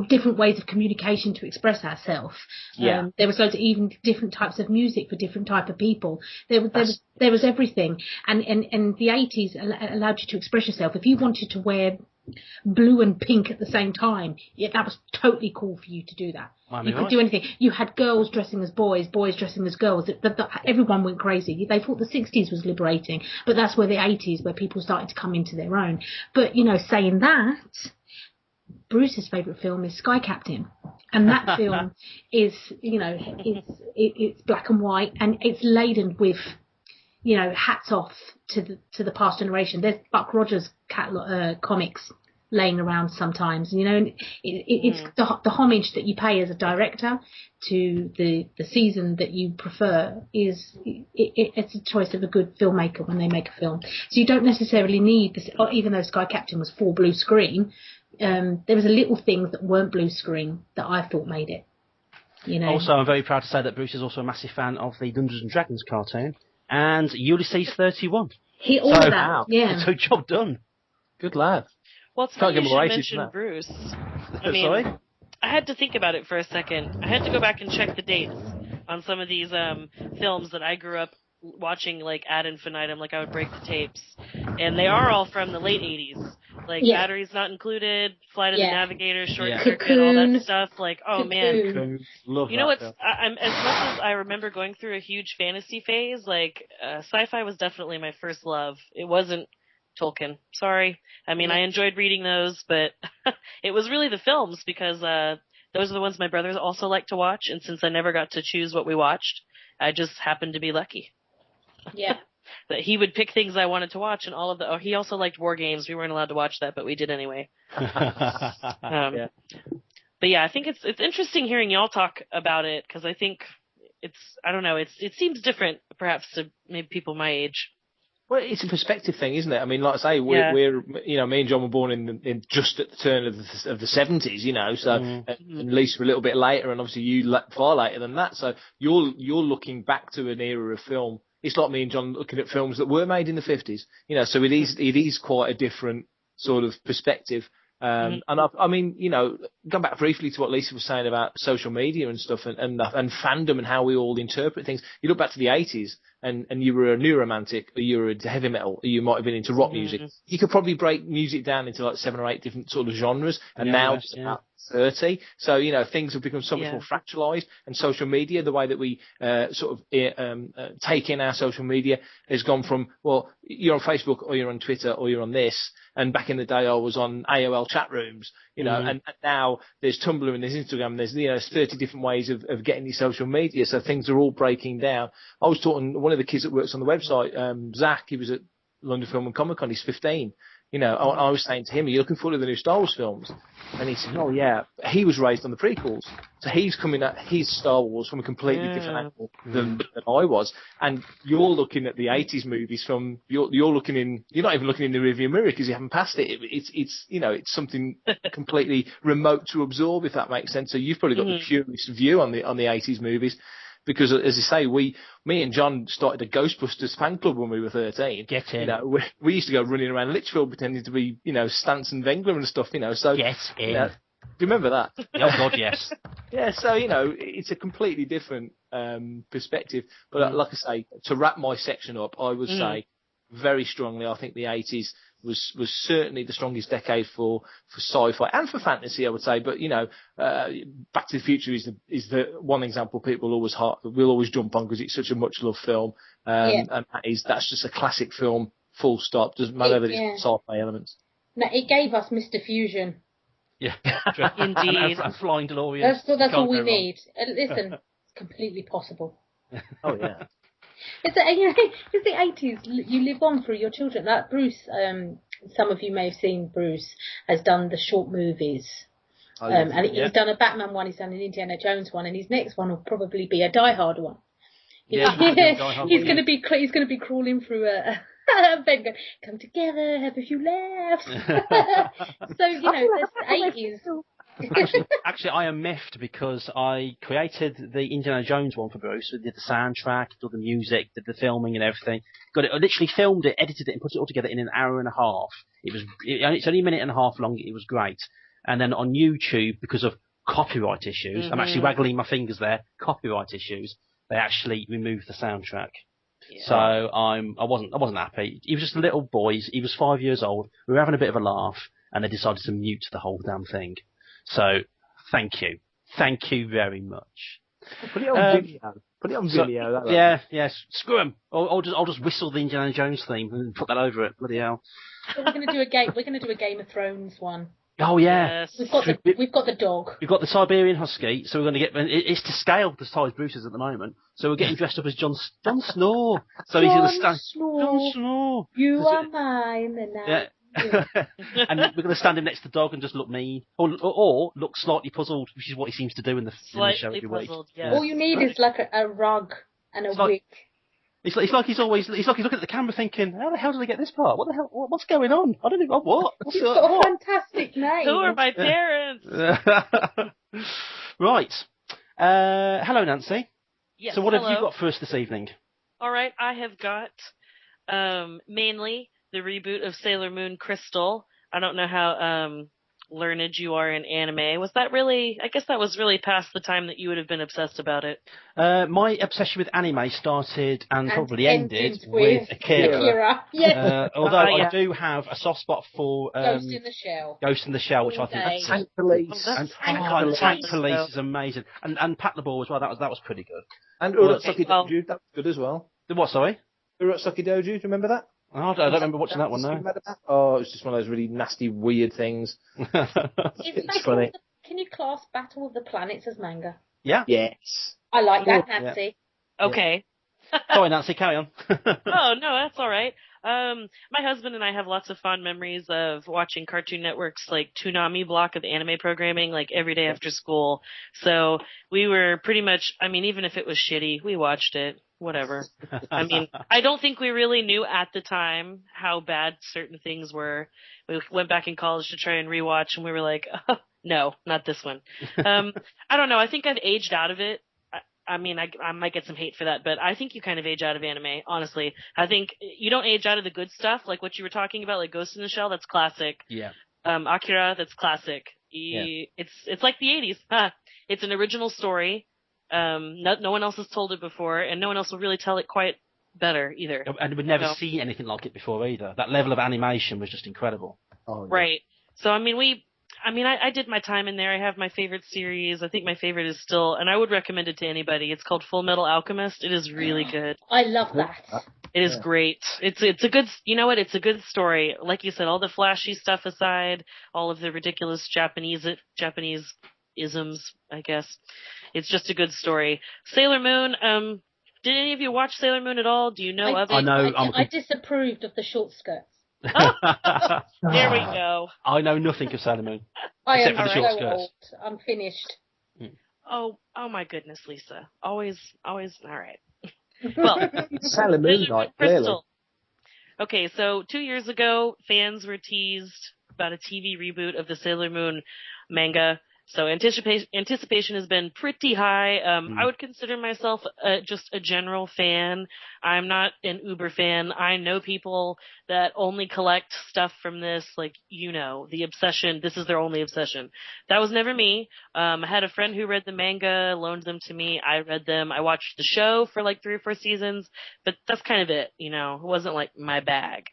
different ways of communication to express ourselves. There was loads of even different types of music for different type of people. There was everything, and the 80s allowed you to express yourself. If you wanted to wear blue and pink at the same time. Yeah, that was totally cool for you to do that. You could do anything. You had girls dressing as boys dressing as girls. Everyone went crazy. They thought the 60s was liberating, but that's where the 80s, where people started to come into their own. But, saying that, Bruce's favourite film is Sky Captain. And that film is, it's black and white, and it's laden with, hats off to the past generation. There's Buck Rogers comics laying around sometimes, and it's the homage that you pay as a director to the season that you prefer it's a choice of a good filmmaker when they make a film. So you don't necessarily need this, even though Sky Captain was full blue screen, there was a little things that weren't blue screen that I thought made it. Also, I'm very proud to say that Bruce is also a massive fan of the Dungeons and Dragons cartoon and Ulysses 31. Yeah. So job done. Good lad. Well, it's funny you should mention Bruce. I mean, Sorry? I had to think about it for a second. I had to go back and check the dates on some of these films that I grew up watching, like ad infinitum, like I would break the tapes. And they are all from the late 80s. Like Batteries Not Included, Flight of the Navigator, Short Circuit, all that stuff. Like, oh man. Love you know what's, I'm as much as I remember going through a huge fantasy phase, like sci-fi was definitely my first love. It wasn't Tolkien. Sorry. I mean, I enjoyed reading those, but it was really the films, because those are the ones my brothers also like to watch, and since I never got to choose what we watched, I just happened to be lucky. Yeah. That he would pick things I wanted to watch, and all of the. Oh, he also liked war games. We weren't allowed to watch that, but we did anyway. But yeah, I think it's interesting hearing y'all talk about it, because I think I don't know, it seems different perhaps to maybe people my age. Well, it's a perspective thing, isn't it? I mean, like I say, we're me and John were born in just at the turn of the 70s, so and Lisa a little bit later, and obviously you far later than that. So you're looking back to an era of film. It's like me and John looking at films that were made in the 50s, so it is quite a different sort of perspective. And I mean, going back briefly to what Lisa was saying about social media and stuff, and fandom and how we all interpret things. You look back to the 80s, and you were a new romantic, or you were into heavy metal, or you might have been into rock music. You could probably break music down into like 7 or 8 different sort of genres, and now it's about 30. So, things have become so much more fractalized, and social media, the way that we take in our social media has gone from, well, you're on Facebook, or you're on Twitter, or you're on this. And back in the day, I was on AOL chat rooms, and now there's Tumblr and there's Instagram. There's 30 different ways of getting your social media. So things are all breaking down. I was talking, one of the kids that works on the website, Zach, he was at London Film and Comic Con. He's 15. I was saying to him, are you looking forward to the new Star Wars films? And he said, oh yeah. He was raised on the prequels. So he's coming at his Star Wars from a completely different angle than I was. And you're looking at the 80s movies from, you're not even looking in the rearview mirror because you haven't passed it. It's something completely remote to absorb, if that makes sense. So you've probably got the purest view on the 80s movies. Because, as I say, me and John started a Ghostbusters fan club when we were 13. Get in. We used to go running around Litchfield pretending to be, Stantz and Wengler and stuff, So get in. Do you remember that? Oh God, yes. Yeah, so it's a completely different perspective. But like I say, to wrap my section up, I would say very strongly, I think the 80s was certainly the strongest decade for sci-fi and for fantasy, I would say. But Back to the Future is the one example people will always jump on because it's such a much loved film, and that's just a classic film. Full stop. Doesn't matter that it's sci-fi elements. No, it gave us Mr. Fusion. Yeah, indeed. and Flying DeLorean. That's all we need. Listen, it's completely possible. Oh yeah. It's the 80s. You live on through your children. Like Bruce, some of you may have seen Bruce has done the short movies. And he's done a Batman one, he's done an Indiana Jones one, and his next one will probably be a Die Hard one. He's going to be crawling through a bed going, come together, have a few laughs. So, that's the 80s. Actually, I am miffed because I created the Indiana Jones one for Bruce. We did the soundtrack, did the music, did the filming and everything. I literally filmed it, edited it, and put it all together in an hour and a half. It's only a minute and a half long. It was great. And then on YouTube, because of copyright issues, I'm actually waggling my fingers there. Copyright issues. They actually removed the soundtrack. Yeah. So I wasn't happy. He was just a little boy. He was 5 years old. We were having a bit of a laugh. and they decided to mute the whole damn thing. So, thank you. Thank you very much. Put it on video. Put it on video. Yeah, screw 'em. I'll just whistle the Indiana Jones theme and put that over it. Bloody hell. So we're going to do a game. We're going to do a Game of Thrones one. Oh yeah. Yes. We've got the dog. We've got the Siberian Husky, so we're going to get. It's to scale the size Bruce is at the moment. So we're getting dressed up as Jon Snow. So he's going to stand. Jon Snow. You are mine, and yeah. And we're going to stand him next to the dog and just look mean, or look slightly puzzled, which is what he seems to do in the show every week. Yeah. All you need is like a rug and a wig. It's like he's looking at the camera thinking, how the hell did I get this part? What the hell? What's going on? I don't know what. You've got a fantastic name. Who are my parents? Right. Hello, Nancy. Yes. So what have you got for us this evening? All right, I have got mainly the reboot of Sailor Moon Crystal. I don't know how learned you are in anime. Was that really? I guess that was really past the time that you would have been obsessed about it. My obsession with anime started and probably ended with Akira. Yes. Although I do have a soft spot for Ghost in the Shell. Ghost in the Shell, which I think Tank Police. Tank Police is amazing, and Patlabor as well. That was pretty good. And Urotsuki Doju, that was good as well. The what? Sorry. Urotsuki Doju, do you remember that? Oh, I don't remember watching that one, no. Oh, it was just one of those really nasty, weird things. It's funny. Can you class Battle of the Planets as manga? Yeah. Yes. I like that, Nancy. Yeah. Okay. Sorry, Nancy, carry on. Oh, no, that's all right. My husband and I have lots of fond memories of watching Cartoon Network's like Toonami block of anime programming like every day after school. So we were pretty much, I mean, even if it was shitty, we watched it. Whatever. I mean, I don't think we really knew at the time how bad certain things were. We went back in college to try and rewatch, and we were like, oh, no, not this one. I don't know. I think I've aged out of it. I mean, I might get some hate for that, but I think you kind of age out of anime, honestly. I think you don't age out of the good stuff, like what you were talking about, like Ghost in the Shell, that's classic. Yeah. Akira, that's classic. Yeah. It's like the 80s. It's an original story. No one else has told it before, and no one else will really tell it quite better either. And we'd never seen anything like it before either. That level of animation was just incredible. Oh, yeah. Right. So, I did my time in there. I have my favorite series. I think my favorite is still, and I would recommend it to anybody. It's called Full Metal Alchemist. It is really good. I love that. It is great. It's a good, you know what? It's a good story. Like you said, all the flashy stuff aside, all of the ridiculous Japanese isms, I guess. It's just a good story. Sailor Moon, did any of you watch Sailor Moon at all? Do you know of it? I know. I disapproved of the short skirts. There we go. I know nothing of Sailor Moon. I am except for the short skirts. old. I'm finished. Oh my goodness, Lisa. Always, all right. Well, Sailor Moon night, clearly. Okay, so 2 years ago, fans were teased about a TV reboot of the Sailor Moon manga. So anticipation has been pretty high. I would consider myself just a general fan. I'm not an uber fan. I know people that only collect stuff from this, like, the obsession. This is their only obsession. That was never me. I had a friend who read the manga, loaned them to me. I read them. I watched the show for like 3 or 4 seasons, but that's kind of it. It wasn't like my bag.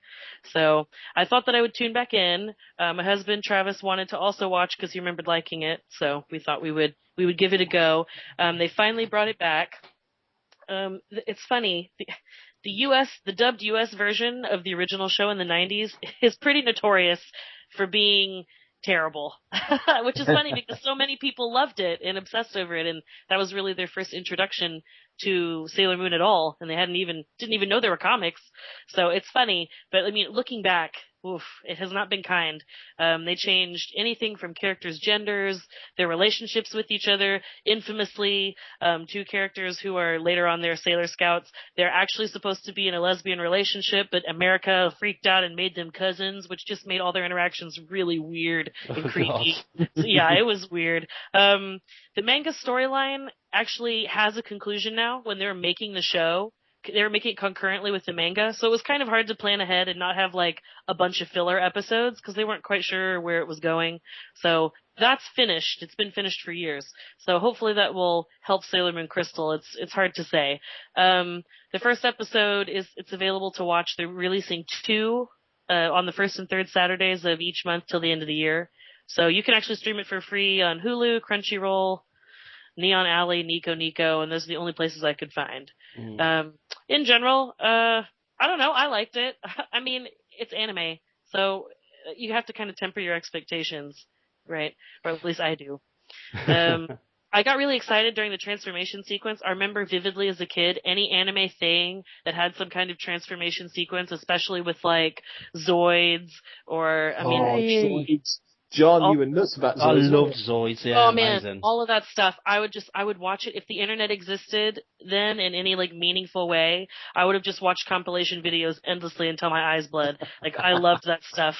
So I thought that I would tune back in. My husband Travis wanted to also watch because he remembered liking it. So we thought we would give it a go. They finally brought it back. It's funny. The dubbed US version of the original show in the 90s is pretty notorious for being terrible, which is funny because so many people loved it and obsessed over it, and that was really their first introduction to Sailor Moon at all, and they didn't even know there were comics. So it's funny, but I mean, looking back, it has not been kind. They changed anything from characters' genders, their relationships with each other. Infamously, 2 characters who are later on their Sailor Scouts, they're actually supposed to be in a lesbian relationship, but America freaked out and made them cousins, which just made all their interactions really weird and creepy. So, yeah, it was weird. The manga storyline actually has a conclusion now. When they were making the show, they were making it concurrently with the manga, so it was kind of hard to plan ahead and not have like a bunch of filler episodes because they weren't quite sure where it was going. So that's finished. It's been finished for years. So hopefully that will help Sailor Moon Crystal. It's hard to say. The first episode it's available to watch. They're releasing 2 on the first and third Saturdays of each month till the end of the year. So you can actually stream it for free on Hulu, Crunchyroll, Neon Alley, Nico, and those are the only places I could find. In general, I don't know. I liked it. I mean, it's anime, so you have to kind of temper your expectations, right? Or at least I do. I got really excited during the transformation sequence. I remember vividly as a kid, any anime thing that had some kind of transformation sequence, especially with like Zoids or, Zoids. John, you were nuts about Zoids. I loved Zoids, yeah, oh man, amazing. all of that stuff. I would watch it if the internet existed then in any like meaningful way. I would have just watched compilation videos endlessly until my eyes bled. Like I loved that stuff.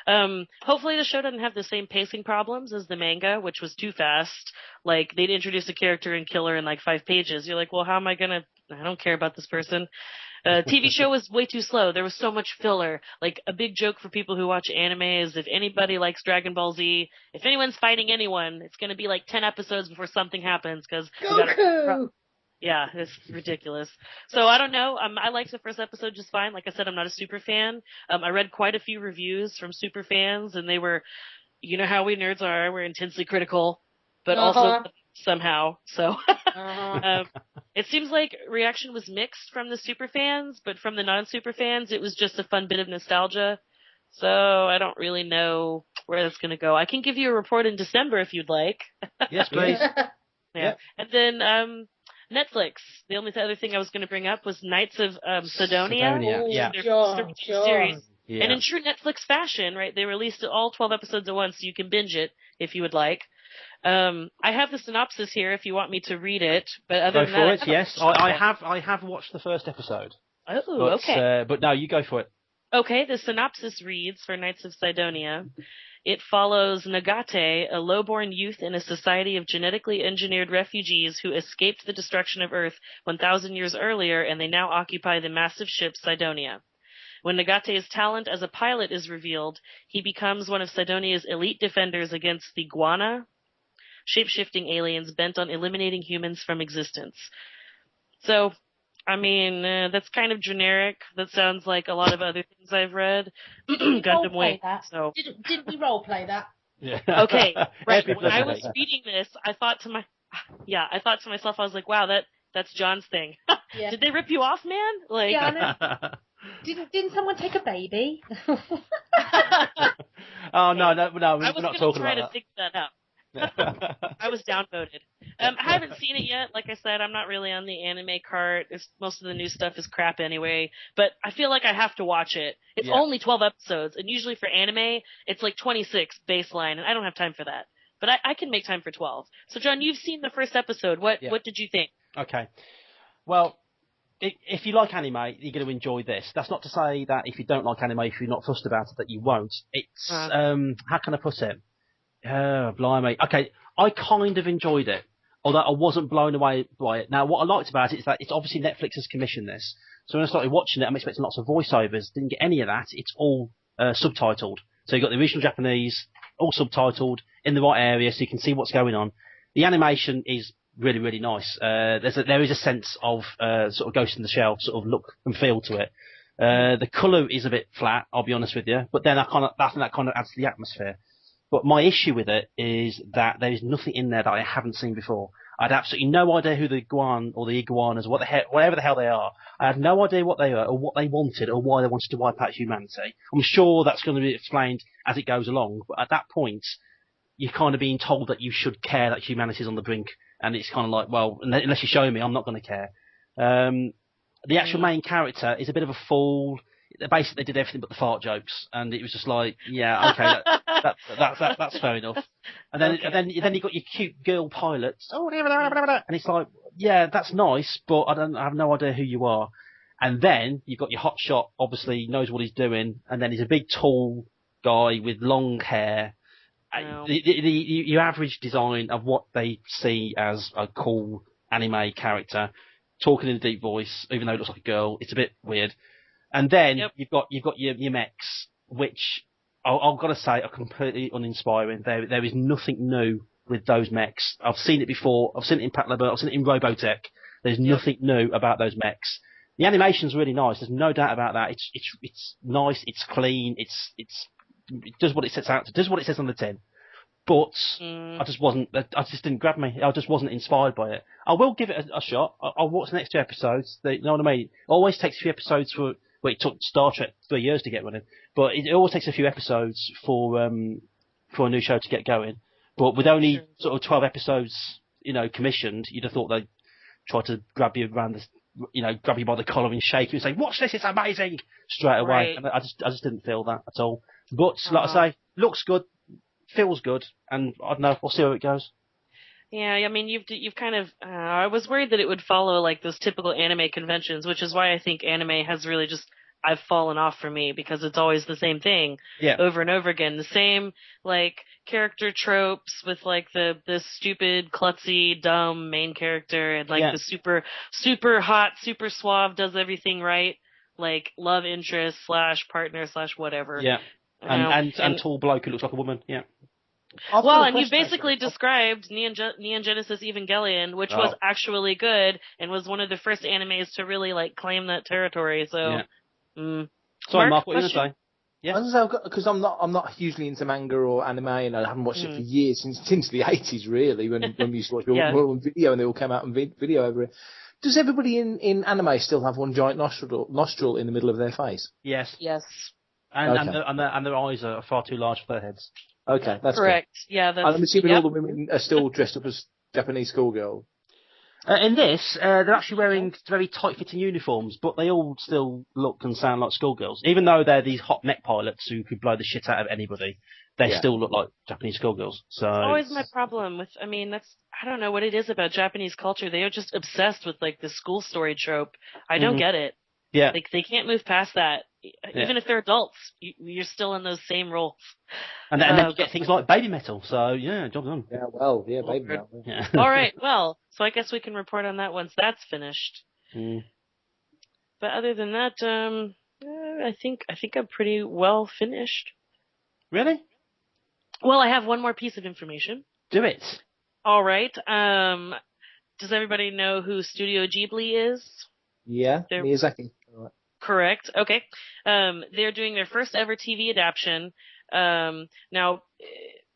Hopefully the show doesn't have the same pacing problems as the manga, which was too fast. Like they'd introduce a character and kill her in like 5 pages. You're like, well, how am I don't care about this person. TV show was way too slow. There was so much filler. Like, a big joke for people who watch anime is if anybody likes Dragon Ball Z, if anyone's fighting anyone, it's going to be like 10 episodes before something happens. Goku! Yeah, it's ridiculous. So, I don't know. I liked the first episode just fine. Like I said, I'm not a super fan. I read quite a few reviews from super fans, and they were, you know how we nerds are, we're intensely critical, but also somehow. So, it seems like reaction was mixed from the super fans, but from the non-super fans, it was just a fun bit of nostalgia. So I don't really know where that's going to go. I can give you a report in December if you'd like. Yes, please. Yeah. And then Netflix. The only other thing I was going to bring up was Knights of Sidonia. Yeah. Their series. Yeah. And in true Netflix fashion, right, they released all 12 episodes at once, so you can binge it if you would like. I have the synopsis here if you want me to read it, but other go than for that, it. Yes, I have watched the first episode. Oh, but, okay. But no, you go for it. Okay, the synopsis reads for Knights of Sidonia. It follows Nagate, a lowborn youth in a society of genetically engineered refugees who escaped the destruction of Earth 1,000 years earlier, and they now occupy the massive ship Sidonia. When Nagate's talent as a pilot is revealed, he becomes one of Sidonia's elite defenders against the Guana, shape-shifting aliens bent on eliminating humans from existence. So, I mean, that's kind of generic. That sounds like a lot of other things I've read. Gundam Wing. So. Didn't we role play that? Yeah. Okay, right. When I was reading this, I thought to myself, I was like, wow, that's John's thing. Yeah. Did they rip you off, man? Like, yeah, I know. Didn't someone take a baby? Oh no, we're not talking about that. I was going to try to fix that up. I was downvoted. I haven't seen it yet. Like I said, I'm not really on the anime cart. Most of the new stuff is crap anyway. But I feel like I have to watch it. It's only 12 episodes, and usually for anime, it's like 26 baseline, and I don't have time for that. But I can make time for 12. So, John, you've seen the first episode. What did you think? Okay. Well, if you like anime, you're going to enjoy this. That's not to say that if you don't like anime, if you're not fussed about it, that you won't. It's, how can I put it? Blimey. Okay, I kind of enjoyed it, although I wasn't blown away by it. Now, what I liked about it is that it's obviously Netflix has commissioned this. So when I started watching it, I'm expecting lots of voiceovers. Didn't get any of that. It's all subtitled. So you've got the original Japanese, all subtitled, in the right area, so you can see what's going on. The animation is really, really nice. There is a sense of sort of Ghost in the Shell sort of look and feel to it. The colour is a bit flat, I'll be honest with you, but then that kind of adds to the atmosphere. But my issue with it is that there is nothing in there that I haven't seen before. I had absolutely no idea who the Guan or the Iguanas, whatever the hell they are. I had no idea what they were or what they wanted or why they wanted to wipe out humanity. I'm sure that's going to be explained as it goes along, but at that point, you're kind of being told that you should care that humanity's on the brink, and it's kind of like, well, unless you show me, I'm not going to care. The actual main character is a bit of a fool. Basically, they did everything but the fart jokes, and it was just like, yeah, okay, that's fair enough. And then you got your cute girl pilots, and it's like, yeah, that's nice, but I have no idea who you are. And then you've got your hot shot, obviously knows what he's doing, and then he's a big tall guy with long hair. Wow. Your average design of what they see as a cool anime character, talking in a deep voice, even though it looks like a girl, it's a bit weird. And then you've got your mechs, which I've got to say are completely uninspiring. There is nothing new with those mechs. I've seen it before. I've seen it in Patlabor. I've seen it in Robotech. There's nothing new about those mechs. The animation's really nice. There's no doubt about that. It's nice. It's clean. It does what it sets out to. Does what it says on the tin. But I just didn't grab me. I just wasn't inspired by it. I will give it a shot. I'll watch the next 2 episodes. You know what I mean? It always takes a few episodes it took Star Trek 3 years to get running. But it always takes a few episodes for a new show to get going. But with only sort of 12 episodes, commissioned, you'd have thought they'd try to grab you around grab you by the collar and shake you and say, "Watch this, it's amazing!" straight away. Right. And I just didn't feel that at all. But like I say, looks good, feels good, and I don't know. We'll see how it goes. Yeah, I mean, you've kind of. I was worried that it would follow like those typical anime conventions, which is why I think anime has really just. I've fallen off for me because it's always the same thing over and over again. The same like character tropes with like the stupid, klutzy, dumb main character and like the super hot, super suave, does everything right, like love interest / partner / whatever. Yeah, and tall bloke who looks like a woman. Yeah. Well, and you basically described Neon Genesis Evangelion, which was actually good and was one of the first animes to really like claim that territory. So. Yeah. Sorry, Mark, what were you going to say? Yeah, because I'm not hugely into manga or anime, and I haven't watched it for years since the 80s, really, when we used to watch it all on video, and they all came out on video over it. Does everybody in anime still have one giant nostril in the middle of their face? Yes. Yes. And their eyes are far too large for their heads. Okay, that's correct. Good. Yeah, that's. I'm assuming all the women are still dressed up as Japanese schoolgirls. In this, they're actually wearing very tight-fitting uniforms, but they all still look and sound like schoolgirls. Even though they're these hot neck pilots who could blow the shit out of anybody, they still look like Japanese schoolgirls. So it's always my problem with. I mean, I don't know what it is about Japanese culture. They are just obsessed with like the school story trope. I don't get it. Yeah. Like they can't move past that. Even if they're adults, you're still in those same roles. And then you get things like baby metal. So yeah, job done. Yeah, baby metal. Yeah. All right. Well, so I guess we can report on that once that's finished. But other than that, I think I'm pretty well finished. Really? Well, I have one more piece of information. Do it. All right. Does everybody know who Studio Ghibli is? Yeah, Miyazaki. Correct. Okay. They're doing their first ever TV adaptation. Now,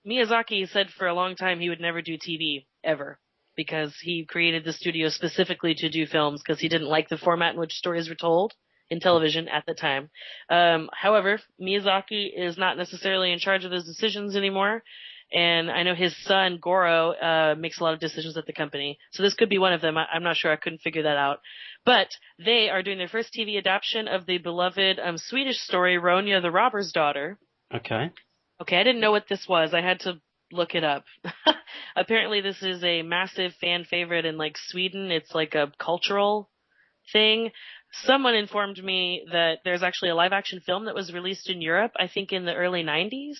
Miyazaki said for a long time he would never do TV ever because he created the studio specifically to do films because he didn't like the format in which stories were told in television at the time. However, Miyazaki is not necessarily in charge of those decisions anymore. And I know his son, Goro, makes a lot of decisions at the company. So this could be one of them. I'm not sure. I couldn't figure that out. But they are doing their first TV adaptation of the beloved Swedish story, Ronja the Robber's Daughter. Okay. Okay, I didn't know what this was. I had to look it up. Apparently this is a massive fan favorite in, like, Sweden. It's like a cultural thing. Someone informed me that there's actually a live-action film that was released in Europe, I think in the early 90s.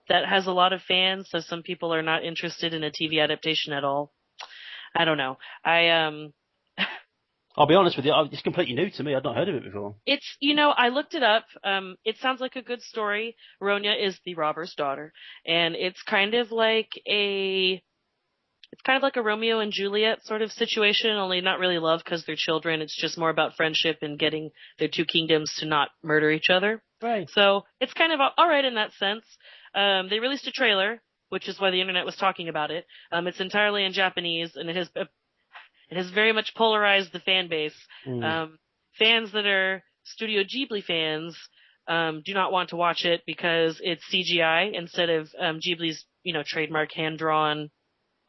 That has a lot of fans, so some people are not interested in a TV adaptation at all. I don't know. I'll be honest with you, it's completely new to me. I'd not heard of it before. It's, I looked it up. It sounds like a good story. Ronja is the robber's daughter, and it's kind of like a Romeo and Juliet sort of situation, only not really love because they're children. It's just more about friendship and getting their two kingdoms to not murder each other. Right. So it's kind of all right in that sense. They released a trailer, which is why the internet was talking about it. It's entirely in Japanese, and it has very much polarized the fan base. Fans that are Studio Ghibli fans do not want to watch it because it's CGI instead of Ghibli's, trademark hand-drawn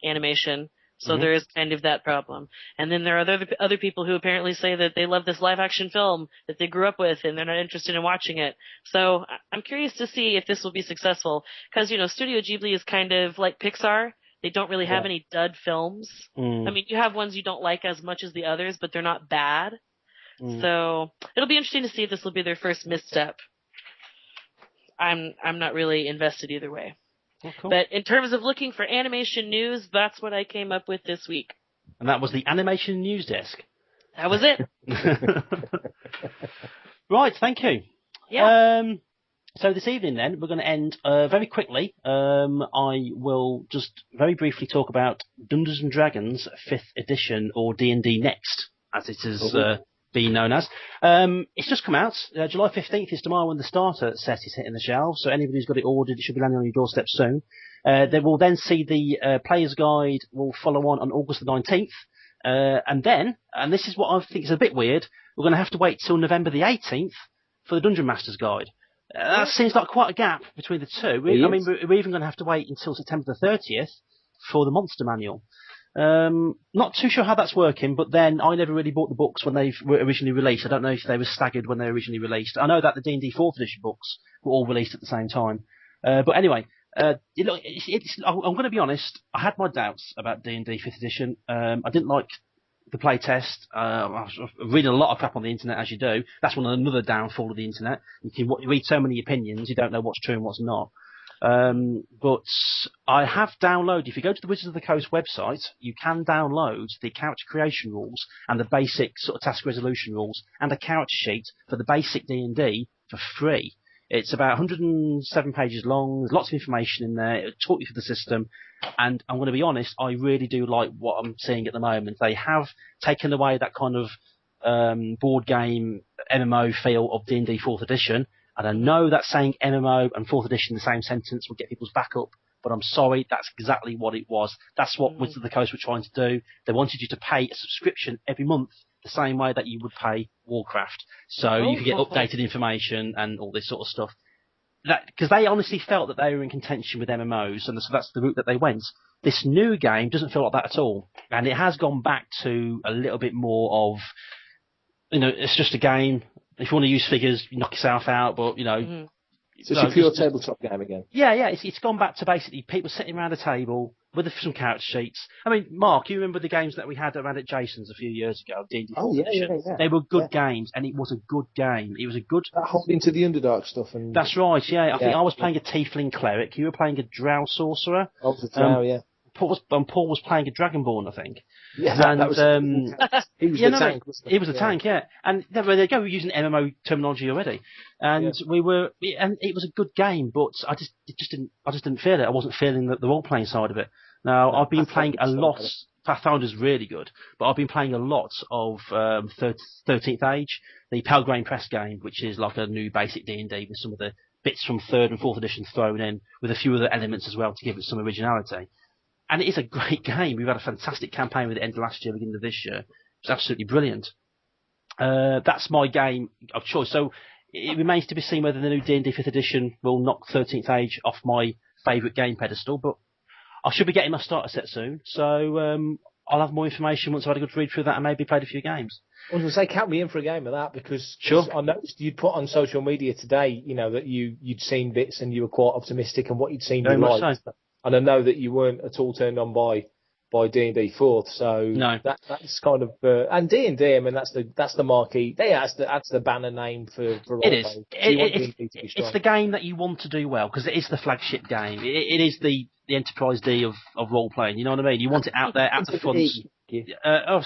animation. So there is kind of that problem. And then there are other people who apparently say that they love this live-action film that they grew up with and they're not interested in watching it. So I'm curious to see if this will be successful. Because, Studio Ghibli is kind of like Pixar. They don't really have any dud films. I mean, you have ones you don't like as much as the others, but they're not bad. So it'll be interesting to see if this will be their first misstep. I'm not really invested either way. Oh, cool. But in terms of looking for animation news, that's what I came up with this week. And that was the animation news desk. That was it. Right, thank you. Yeah. So this evening then, we're going to end very quickly. I will just very briefly talk about Dungeons & Dragons 5th edition, or D&D Next, as it is being known as. It's just come out. July 15th is tomorrow when the starter set is hitting the shelves. So anybody who's got it ordered, it should be landing on your doorstep soon. They will then see the player's guide will follow on August the 19th. And then, and this is what I think is a bit weird, we're going to have to wait till November the 18th for the Dungeon Master's Guide. That seems like quite a gap between the two. I mean, we're even going to have to wait until September the 30th for the Monster Manual. Not too sure how that's working, but then I never really bought the books when they were originally released. I don't know if they were staggered when they were originally released. I know that the D&D 4th edition books were all released at the same time. But anyway, I'm going to be honest, I had my doubts about D&D 5th edition. I didn't like the playtest. I was reading a lot of crap on the internet, as you do. That's another downfall of the internet. You can read so many opinions, you don't know what's true and what's not. But I have downloaded, if you go to the Wizards of the Coast website, you can download the character creation rules and the basic sort of task resolution rules and a character sheet for the basic D&D for free. It's about 107 pages long. There's lots of information in there. It'll talk you through the system. And I'm going to be honest, I really do like what I'm seeing at the moment. They have taken away that kind of board game MMO feel of D&D 4th edition. And I know that saying MMO and 4th edition in the same sentence will get people's back up. But I'm sorry, that's exactly what it was. That's what Wizards of the Coast were trying to do. They wanted you to pay a subscription every month the same way that you would pay Warcraft. So you could get updated information and all this sort of stuff. Because they honestly felt that they were in contention with MMOs, and so that's the route that they went. This new game doesn't feel like that at all. And it has gone back to a little bit more of, it's just a game. If you want to use figures, you knock yourself out, but, So it's a pure tabletop game again. Yeah, it's gone back to basically people sitting around a table with some character sheets. I mean, Mark, you remember the games that we had around at Jason's a few years ago? D&D yeah. They were good games, and it was a good game. It was a good... That holding to the Underdark stuff. And That's right, yeah. I think I was playing a Tiefling Cleric. You were playing a Drow Sorcerer. I was a Drow, yeah. Paul was playing a Dragonborn, I think. Yeah, and, that was he was the tank. He was a tank, yeah. And there they go, we're using MMO terminology already. And and it was a good game, but I just didn't feel it. I wasn't feeling the role playing side of it. Now I've been playing a lot. Pathfinder's really good, but I've been playing a lot of 13th Age, the Pelgrane Press game, which is like a new basic D&D with some of the bits from 3rd and 4th edition thrown in, with a few other elements as well to give it some originality. And it is a great game. We've had a fantastic campaign with the end of last year, beginning of this year. It's absolutely brilliant. That's my game of choice. So it remains to be seen whether the new D&D 5th edition will knock 13th Age off my favourite game pedestal, but I should be getting my starter set soon. So I'll have more information once I've had a good read through that and maybe played a few games. I was going to say, count me in for a game of that, because sure. I noticed you'd put on social media today, that you'd seen bits and you were quite optimistic and what you'd seen. Very much so. And I know that you weren't at all turned on by D&D 4th, so no. That's kind of and D&D. I mean, that's the marquee. That's the banner name for it is. It's the game that you want to do well, because it is the flagship game. It is the Enterprise D of role playing. You know what I mean? You want it out there at the front. E. Well,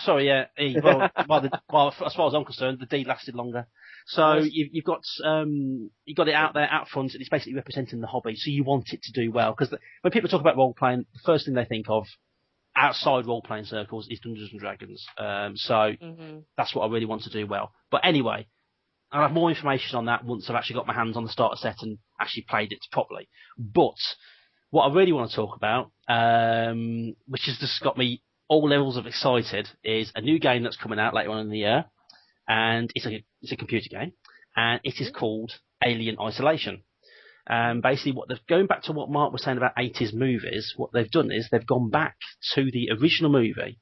as far as I'm concerned, the D lasted longer. So you've got it out there out front, and it's basically representing the hobby. So you want it to do well, because when people talk about role playing, the first thing they think of outside role playing circles is Dungeons and Dragons. That's what I really want to do well. But anyway, I'll have more information on that once I've actually got my hands on the starter set and actually played it properly. But what I really want to talk about, which has just got me all levels of excited, is a new game that's coming out later on in the year. And it's a computer game, and it is called Alien Isolation. Basically, going back to what Mark was saying about 80s movies, what they've done is they've gone back to the original movie,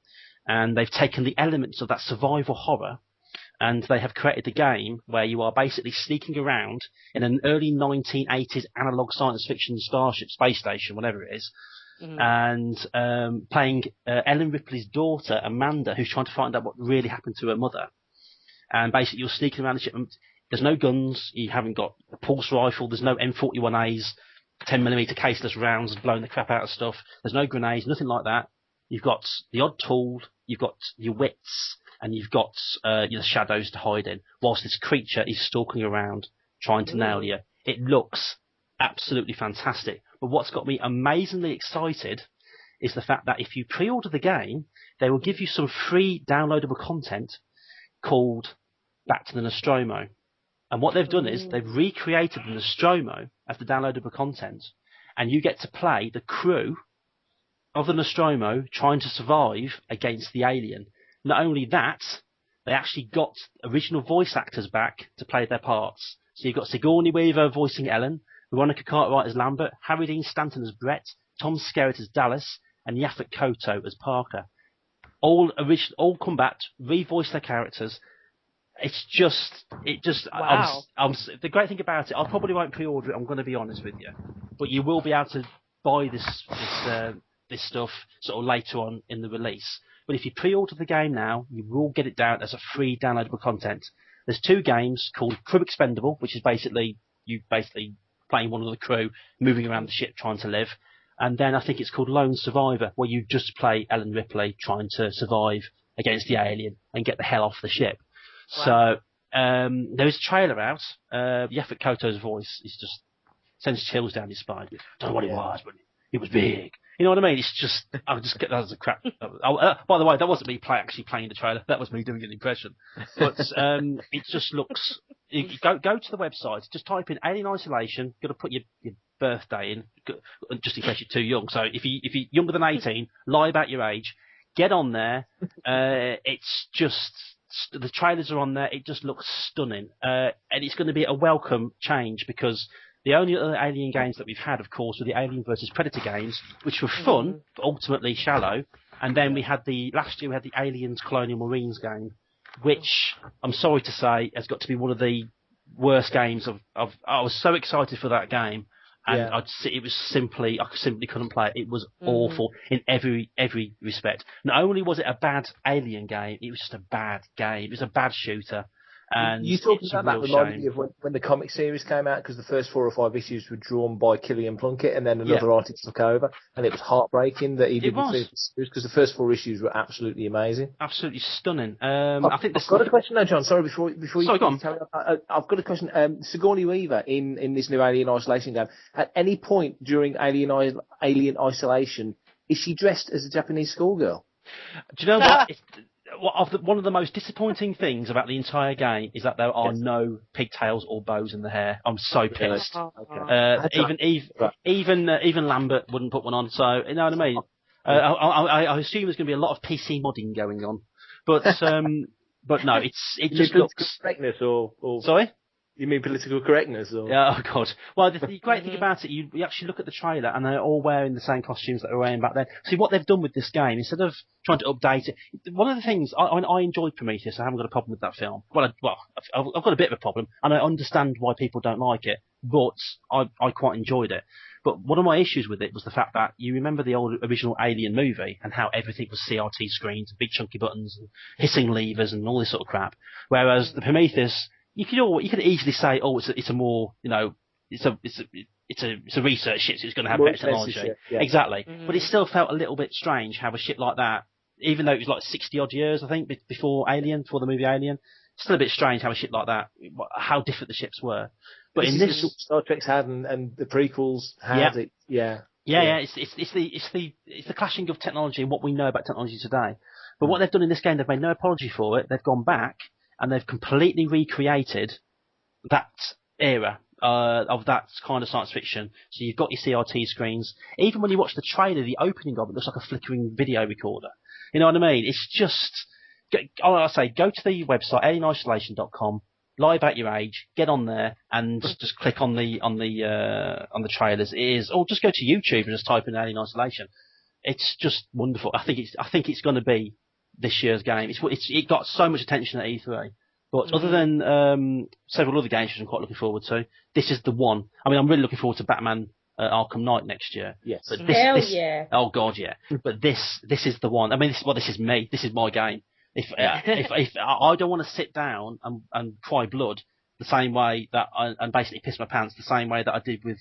and they've taken the elements of that survival horror, and they have created a game where you are basically sneaking around in an early 1980s analog science fiction starship, space station, whatever it is, and playing Ellen Ripley's daughter, Amanda, who's trying to find out what really happened to her mother. And basically, you're sneaking around the ship. There's no guns. You haven't got a pulse rifle. There's no M41As, 10mm caseless rounds blowing the crap out of stuff. There's no grenades, nothing like that. You've got the odd tool. You've got your wits, and you've got your shadows to hide in. Whilst this creature is stalking around, trying to nail you. It looks absolutely fantastic. But what's got me amazingly excited is the fact that if you pre-order the game, they will give you some free downloadable content called back to the Nostromo. And what they've done is they've recreated the Nostromo as the downloadable content, and you get to play the crew of the Nostromo trying to survive against the alien. Not only that, they actually got original voice actors back to play their parts. So you've got Sigourney Weaver voicing Ellen, Veronica Cartwright as Lambert, Harry Dean Stanton as Brett, Tom Skerritt as Dallas, and Yaphet Kotto as Parker. All come back, revoice their characters. Wow. The great thing about it, I probably won't pre-order it, I'm going to be honest with you, but you will be able to buy this stuff sort of later on in the release. But if you pre-order the game now, you will get it down as a free downloadable content. There's 2 games called Crew Expendable, which is basically playing one of the crew, moving around the ship trying to live. And then I think it's called Lone Survivor, where you just play Ellen Ripley trying to survive against the alien and get the hell off the ship. Wow. So there is a trailer out. Yaphet Kotto's voice is just sends chills down your spine. Don't know what it was, but it was big. You know what I mean? It's just, that was a crap. By the way, that wasn't me actually playing the trailer. That was me doing an impression. But it just looks. Go to the website. Just type in Alien Isolation. Got to put your birthday in, just in case you're too young. So if you're younger than 18, lie about your age. Get on there. It's just the trailers are on there. It just looks stunning, and it's going to be a welcome change because. The only other Alien games that we've had, of course, were the Alien vs Predator games, which were fun, but ultimately shallow. And then last year we had the Aliens Colonial Marines game, which, I'm sorry to say, has got to be one of the worst games I was so excited for that game, and I simply couldn't play it. It was awful in every respect. Not only was it a bad Alien game, it was just a bad game. It was a bad shooter. And you talking about that reminded me of when the comic series came out, because the first 4 or 5 issues were drawn by Killian Plunkett, and then another artist took over, and it was heartbreaking that he didn't finish the series, because the first 4 issues were absolutely amazing. Absolutely stunning. I've got a question now, John. Sorry, before you go on. tell me, I've got a question. Sigourney Weaver in this new Alien Isolation game, at any point during Alien Isolation, is she dressed as a Japanese schoolgirl? Do you know what? One of the most disappointing things about the entire game is that there are no pigtails or bows in the hair. I'm so pissed. Even Lambert wouldn't put one on. So you know what I mean. I assume there's going to be a lot of PC modding going on, but no, it just looks correctness or sorry. You mean political correctness? Or? Yeah, oh God. Well, the great thing about it, you actually look at the trailer and they're all wearing the same costumes that they were wearing back then. See, what they've done with this game, instead of trying to update it, one of the things, I enjoyed Prometheus, I haven't got a problem with that film. Well, I've got a bit of a problem, and I understand why people don't like it, but I quite enjoyed it. But one of my issues with it was the fact that you remember the old original Alien movie and how everything was CRT screens, big chunky buttons, and hissing levers and all this sort of crap. Whereas the Prometheus, you could easily say, oh, it's a more, it's a research ship, so it's going to have better technology. Ship, yeah. Exactly. Mm-hmm. But it still felt a little bit strange how a ship like that, even though it was like 60 odd years, I think, before the movie Alien, still a bit strange how a ship like that, how different the ships were. But in this, Star Trek's had and the prequels had it. Yeah. Yeah. It's the clashing of technology and what we know about technology today. But what they've done in this game, they've made no apology for it. They've gone back and they've completely recreated that era of that kind of science fiction. So you've got your CRT screens. Even when you watch the trailer, the opening of it looks like a flickering video recorder. You know what I mean? It's just, I say, go to the website alienisolation.com, lie about your age, get on there, and just click on the trailers. It is, or just go to YouTube and just type in Alien Isolation. It's just wonderful. I think it's going to be this year's game. It got so much attention at E3. But other than several other games which I'm quite looking forward to, this is the one. I mean, I'm really looking forward to Batman Arkham Knight next year. Yes. But yeah. Oh God, yeah. But this is the one. I mean, this is me. This is my game. If I don't want to sit down and cry blood the same way that and basically piss my pants the same way that I did with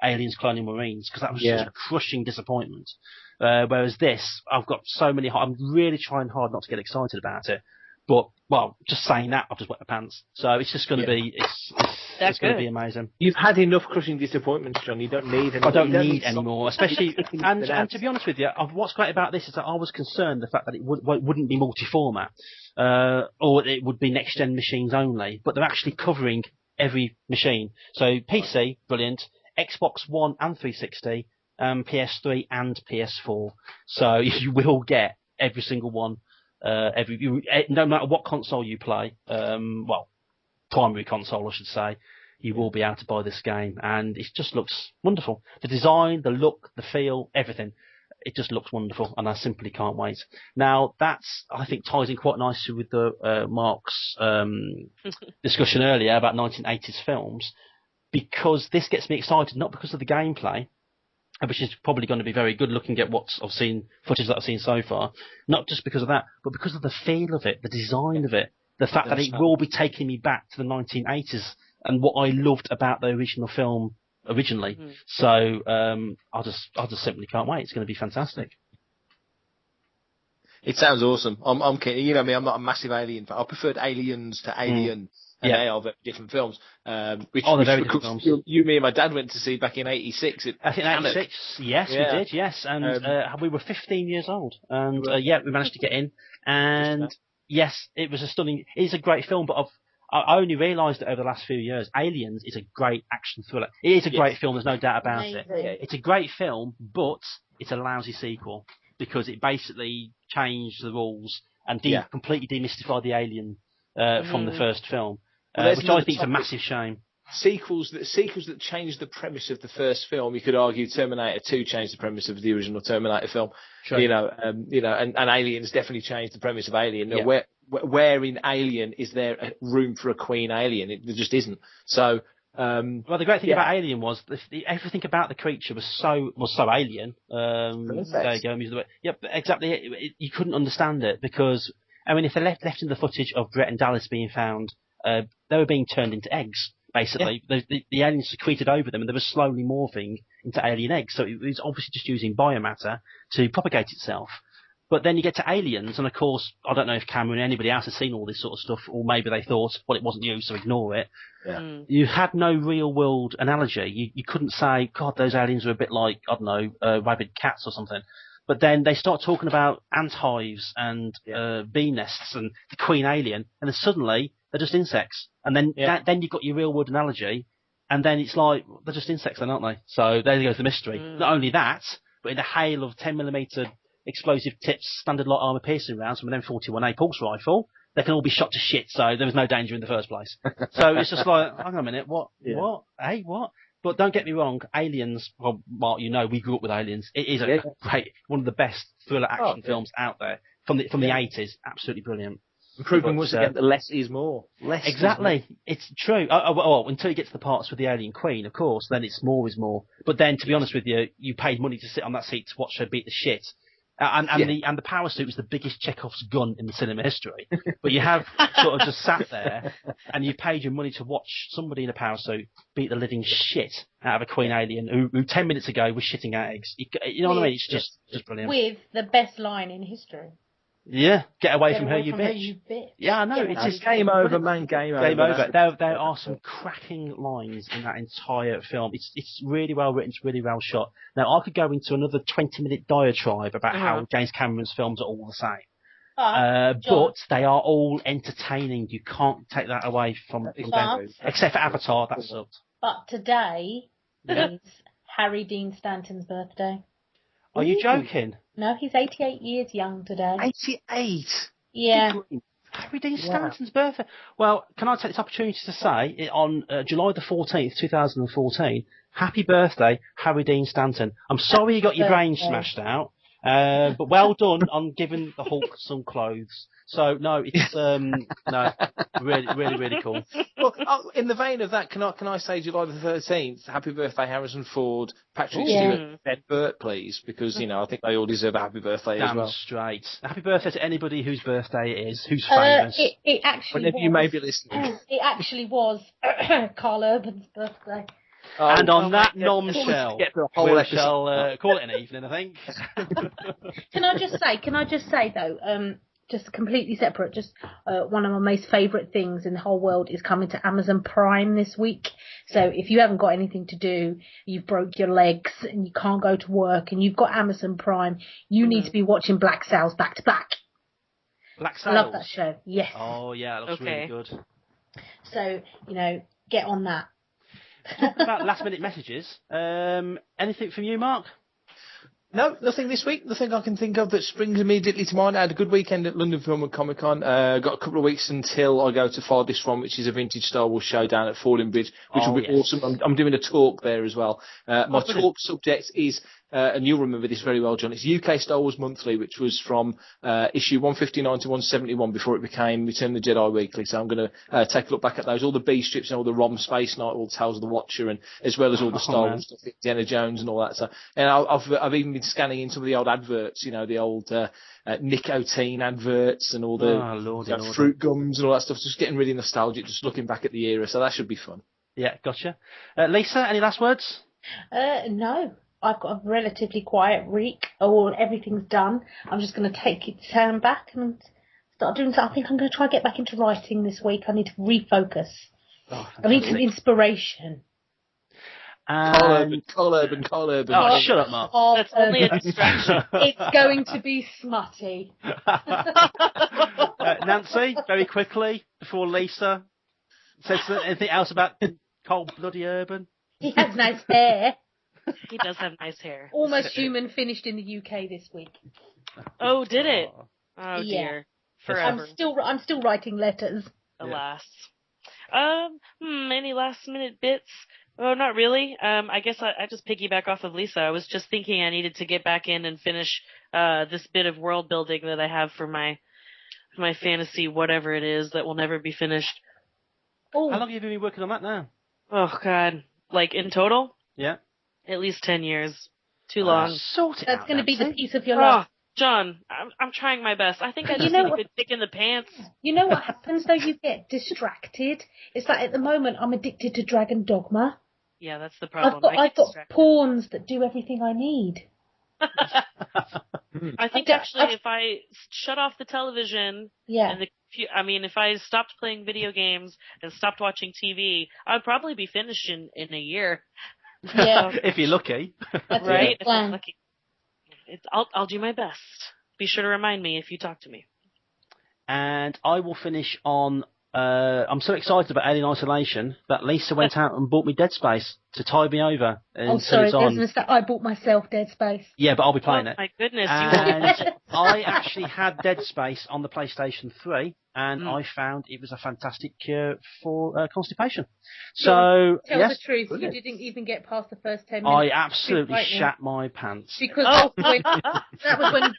Aliens Colonial Marines, because that was just a crushing disappointment. Whereas this, I've got so many. I'm really trying hard not to get excited about it. But, well, just saying that, I've just wet my pants. So it's just going to be, it's going to be amazing. You've had enough crushing disappointments, John. You don't need any. I don't need any more, especially, and to be honest with you, what's great about this is that I was concerned the fact that it wouldn't be multi-format, or it would be next-gen machines only, but they're actually covering every machine. So PC, brilliant, Xbox One and 360, PS3 and PS4. So you will get every single one. No matter what console you play, primary console I should say, you will be able to buy this game, and it just looks wonderful. The design, the look, the feel, everything, it just looks wonderful, and I simply can't wait. Now that's, I think, ties in quite nicely with the Mark's discussion earlier about 1980s films, because this gets me excited not because of the gameplay, which is probably going to be very good looking at what I've seen, footage that I've seen so far. Not just because of that, but because of the feel of it, the design of it, the fact that it will be taking me back to the 1980s and what I loved about the original film originally. Mm-hmm. So I just simply can't wait. It's going to be fantastic. It sounds awesome. I'm kidding. You know me, I'm not a massive Alien fan. I preferred Aliens to Alien. And they are very different films. Which they're very different films. You, me and my dad went to see back in 86. I think 86, yes, we did, yes. And we were 15 years old. And we managed to get in. And yes, it was it is a great film, but I only realised it over the last few years. Aliens is a great action thriller. It is a great film, there's no doubt about it. It's a great film, but it's a lousy sequel because it basically changed the rules and completely demystified the alien from the first film. Which I think is a massive shame. Sequels that changed the premise of the first film, you could argue Terminator 2 changed the premise of the original Terminator film. Sure. And Aliens definitely changed the premise of Alien. Yeah. Where in Alien is there room for a queen alien? There just isn't. So, the great thing about Alien was everything about the creature was so alien. There you go. I'm using the word. Yep, exactly. You couldn't understand it because, I mean, if they left in the footage of Brett and Dallas being found, they were being turned into eggs, basically. Yeah. The aliens secreted over them, and they were slowly morphing into alien eggs. So it was obviously just using biomatter to propagate itself. But then you get to Aliens, and of course, I don't know if Cameron or anybody else has seen all this sort of stuff, or maybe they thought, well, it wasn't you, so ignore it. Yeah. You had no real-world analogy. You couldn't say, God, those aliens are a bit like, I don't know, rabid cats or something. But then they start talking about ant hives and bee nests and the queen alien, and then suddenly they're just insects. And then then you've got your real world analogy, and then it's like they're just insects, then, aren't they? So there goes the mystery. Not only that, but in a hail of 10mm explosive tips, standard light armour piercing rounds from an M41A pulse rifle, they can all be shot to shit. So there was no danger in the first place. So it's just like, hang on a minute, what? What? Hey, what? But don't get me wrong, Aliens, well, Mark, you know, we grew up with Aliens. It is a great, one of the best thriller action films out there from the 80s. Absolutely brilliant. Proving once again that less is more. Exactly. It's true. Well, until you get to the parts with the alien queen, of course, then it's more is more. But then, to be honest with you, you paid money to sit on that seat to watch her beat the shit. And the power suit was the biggest Chekhov's gun in the cinema history. But you have sort of just sat there and you paid your money to watch somebody in a power suit beat the living shit out of a queen alien who 10 minutes ago was shitting out eggs. You know what I mean? It's just brilliant. With the best line in history. Yeah, get away from her, you bitch. Yeah, I know. It's just game over, man. Game over. Game over. There are some cracking lines in that entire film. It's really well written. It's really well shot. Now, I could go into another 20-minute diatribe about how James Cameron's films are all the same. But they are all entertaining. You can't take that away from them. Except for Avatar, that sucked. But today is Harry Dean Stanton's birthday. Are you joking? No, he's 88 years young today. 88? Yeah. Harry Dean Stanton's birthday. Well, can I take this opportunity to say, on July the 14th, 2014, happy birthday, Harry Dean Stanton. I'm sorry you got your brain smashed out, but well done on giving the Hulk some clothes. So, no, it's, really cool. Well, in the vein of that, can I say July the 13th, happy birthday, Harrison Ford, Patrick Stewart, Ben Burt, please, because, I think they all deserve a happy birthday as well. Damn straight. Happy birthday to anybody whose birthday it is, who's famous. It actually Whenever you may be listening. It actually was Carl Urban's birthday. And on that Nomcast, we shall call it an evening, I think. Can I just say though, just completely separate. Just one of my most favourite things in the whole world is coming to Amazon Prime this week. So if you haven't got anything to do, you've broke your legs and you can't go to work and you've got Amazon Prime, you need to be watching Black Sails back to back. Black I Sails. love that show. Yes. Oh yeah, that looks really good. So, get on that. Talking about last minute messages, anything from you, Mark? No, nothing this week. Nothing I can think of that springs immediately to mind. I had a good weekend at London Film and Comic Con. Got a couple of weeks until I go to Farthest From, which is a vintage Star Wars show down at Fordham Bridge, which will be awesome. I'm doing a talk there as well. My talk subject is, and you'll remember this very well, John, it's UK Star Wars Monthly, which was from issue 159 to 171 before it became Return of the Jedi Weekly. So I'm going to take a look back at those, all the B strips and all the ROM Space Knight, all the Tales of the Watcher, and as well as all the Star Wars stuff, Indiana Jones and all that. So, and I've even been scanning in some of the old adverts, the old nicotine adverts and all the fruit gums and all that stuff. Just getting really nostalgic, just looking back at the era. So that should be fun. Yeah, gotcha. Lisa, any last words? No. I've got a relatively quiet week. Everything's done. I'm just going to take it turn back and start doing something. I think I'm going to try and get back into writing this week. I need to refocus. I need some inspiration. Carl Urban. Oh, shut up, Mark. That's only a distraction. It's going to be smutty. Nancy, very quickly, before Lisa says anything else about Cold Bloody Urban. He has nice hair. He does have nice hair. Almost Human finished in the UK this week. Oh, did it? Oh dear. Forever. I'm still writing letters. Alas. Any last minute bits? Oh, not really. I guess I just piggyback off of Lisa. I was just thinking I needed to get back in and finish this bit of world building that I have for my fantasy, whatever it is, that will never be finished. Oh. How long have you been working on that now? Oh God. Like in total? Yeah. At least 10 years. Too long. Sort it out. That's going to be the piece of your Oh, life. John, I'm trying my best. I think I just need a good kick in the pants. You know what happens though? You get distracted. It's like at the moment I'm addicted to Dragon Dogma. Yeah, that's the problem. I've got pawns that do everything I need. I think actually if I shut off the television, and if I stopped playing video games and stopped watching TV, I'd probably be finished in a year. Yeah. If you're lucky. That's right? If I'm lucky. I'll do my best. Be sure to remind me if you talk to me. And I will finish on. I'm so excited about Alien Isolation that Lisa went out and bought me Dead Space to tide me over. Sorry, I bought myself Dead Space. Yeah, but I'll be playing it. My goodness, and I actually had Dead Space on the PlayStation 3, and I found it was a fantastic cure for constipation. So, tell the truth, you didn't even get past the first 10 minutes. I absolutely shat my pants. Because that was when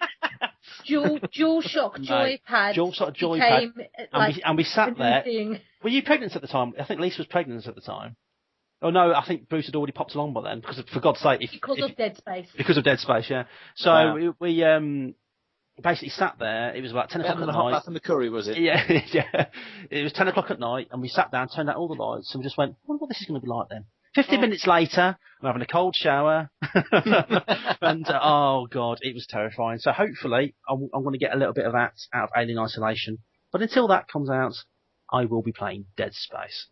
Dual Shock Joypad became and we sat there. Were you pregnant at the time? I think Lisa was pregnant at the time. Oh no, I think Bruce had already popped along by then. Because for God's sake, because of Dead Space. Because of Dead Space, yeah. So we basically sat there. It was about 10 o'clock at night. Hot bath and the curry, was it? Yeah, yeah. It was 10 o'clock at night, and we sat down, turned out all the lights, and we just went, I wonder what this is going to be like then. 15 minutes later, I'm having a cold shower, and oh God, it was terrifying. So hopefully, I'm going to get a little bit of that out of Alien Isolation. But until that comes out, I will be playing Dead Space.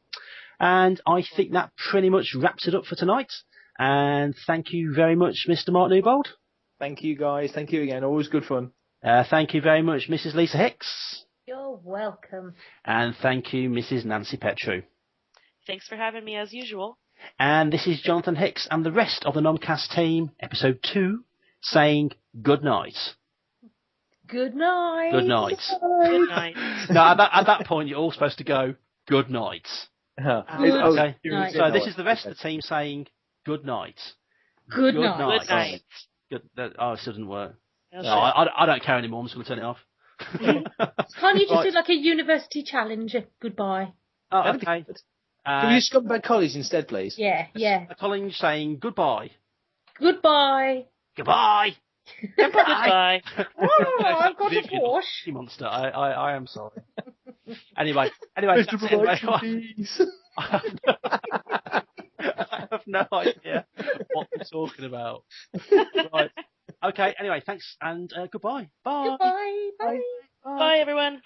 And I think that pretty much wraps it up for tonight. And thank you very much, Mr. Mark Newbold. Thank you, guys. Thank you again. Always good fun. Thank you very much, Mrs. Lisa Hicks. You're welcome. And thank you, Mrs. Nancy Petru. Thanks for having me as usual. And this is Jonathan Hicks and the rest of the Nomcast team, episode 2, saying good night. Good night. Good night. Good night. No, at that point, you're all supposed to go, good night. Okay. Night. So this is the rest of the team saying good night. Good night. Good night. Good. It still didn't work. No, No, I don't care anymore. I'm just going to turn it off. Can't you just do like a university challenge? Goodbye. Oh, okay. Can you scumbag college instead, please? Yeah. A challenge saying goodbye. Goodbye. Goodbye. Goodbye. Oh, I've got a Porsche. You monster. I am sorry. Anyway, that's it, anyway. I have no idea what we're talking about. Right. Okay, anyway, thanks and goodbye. Bye. Goodbye. Bye. Bye. Bye, everyone.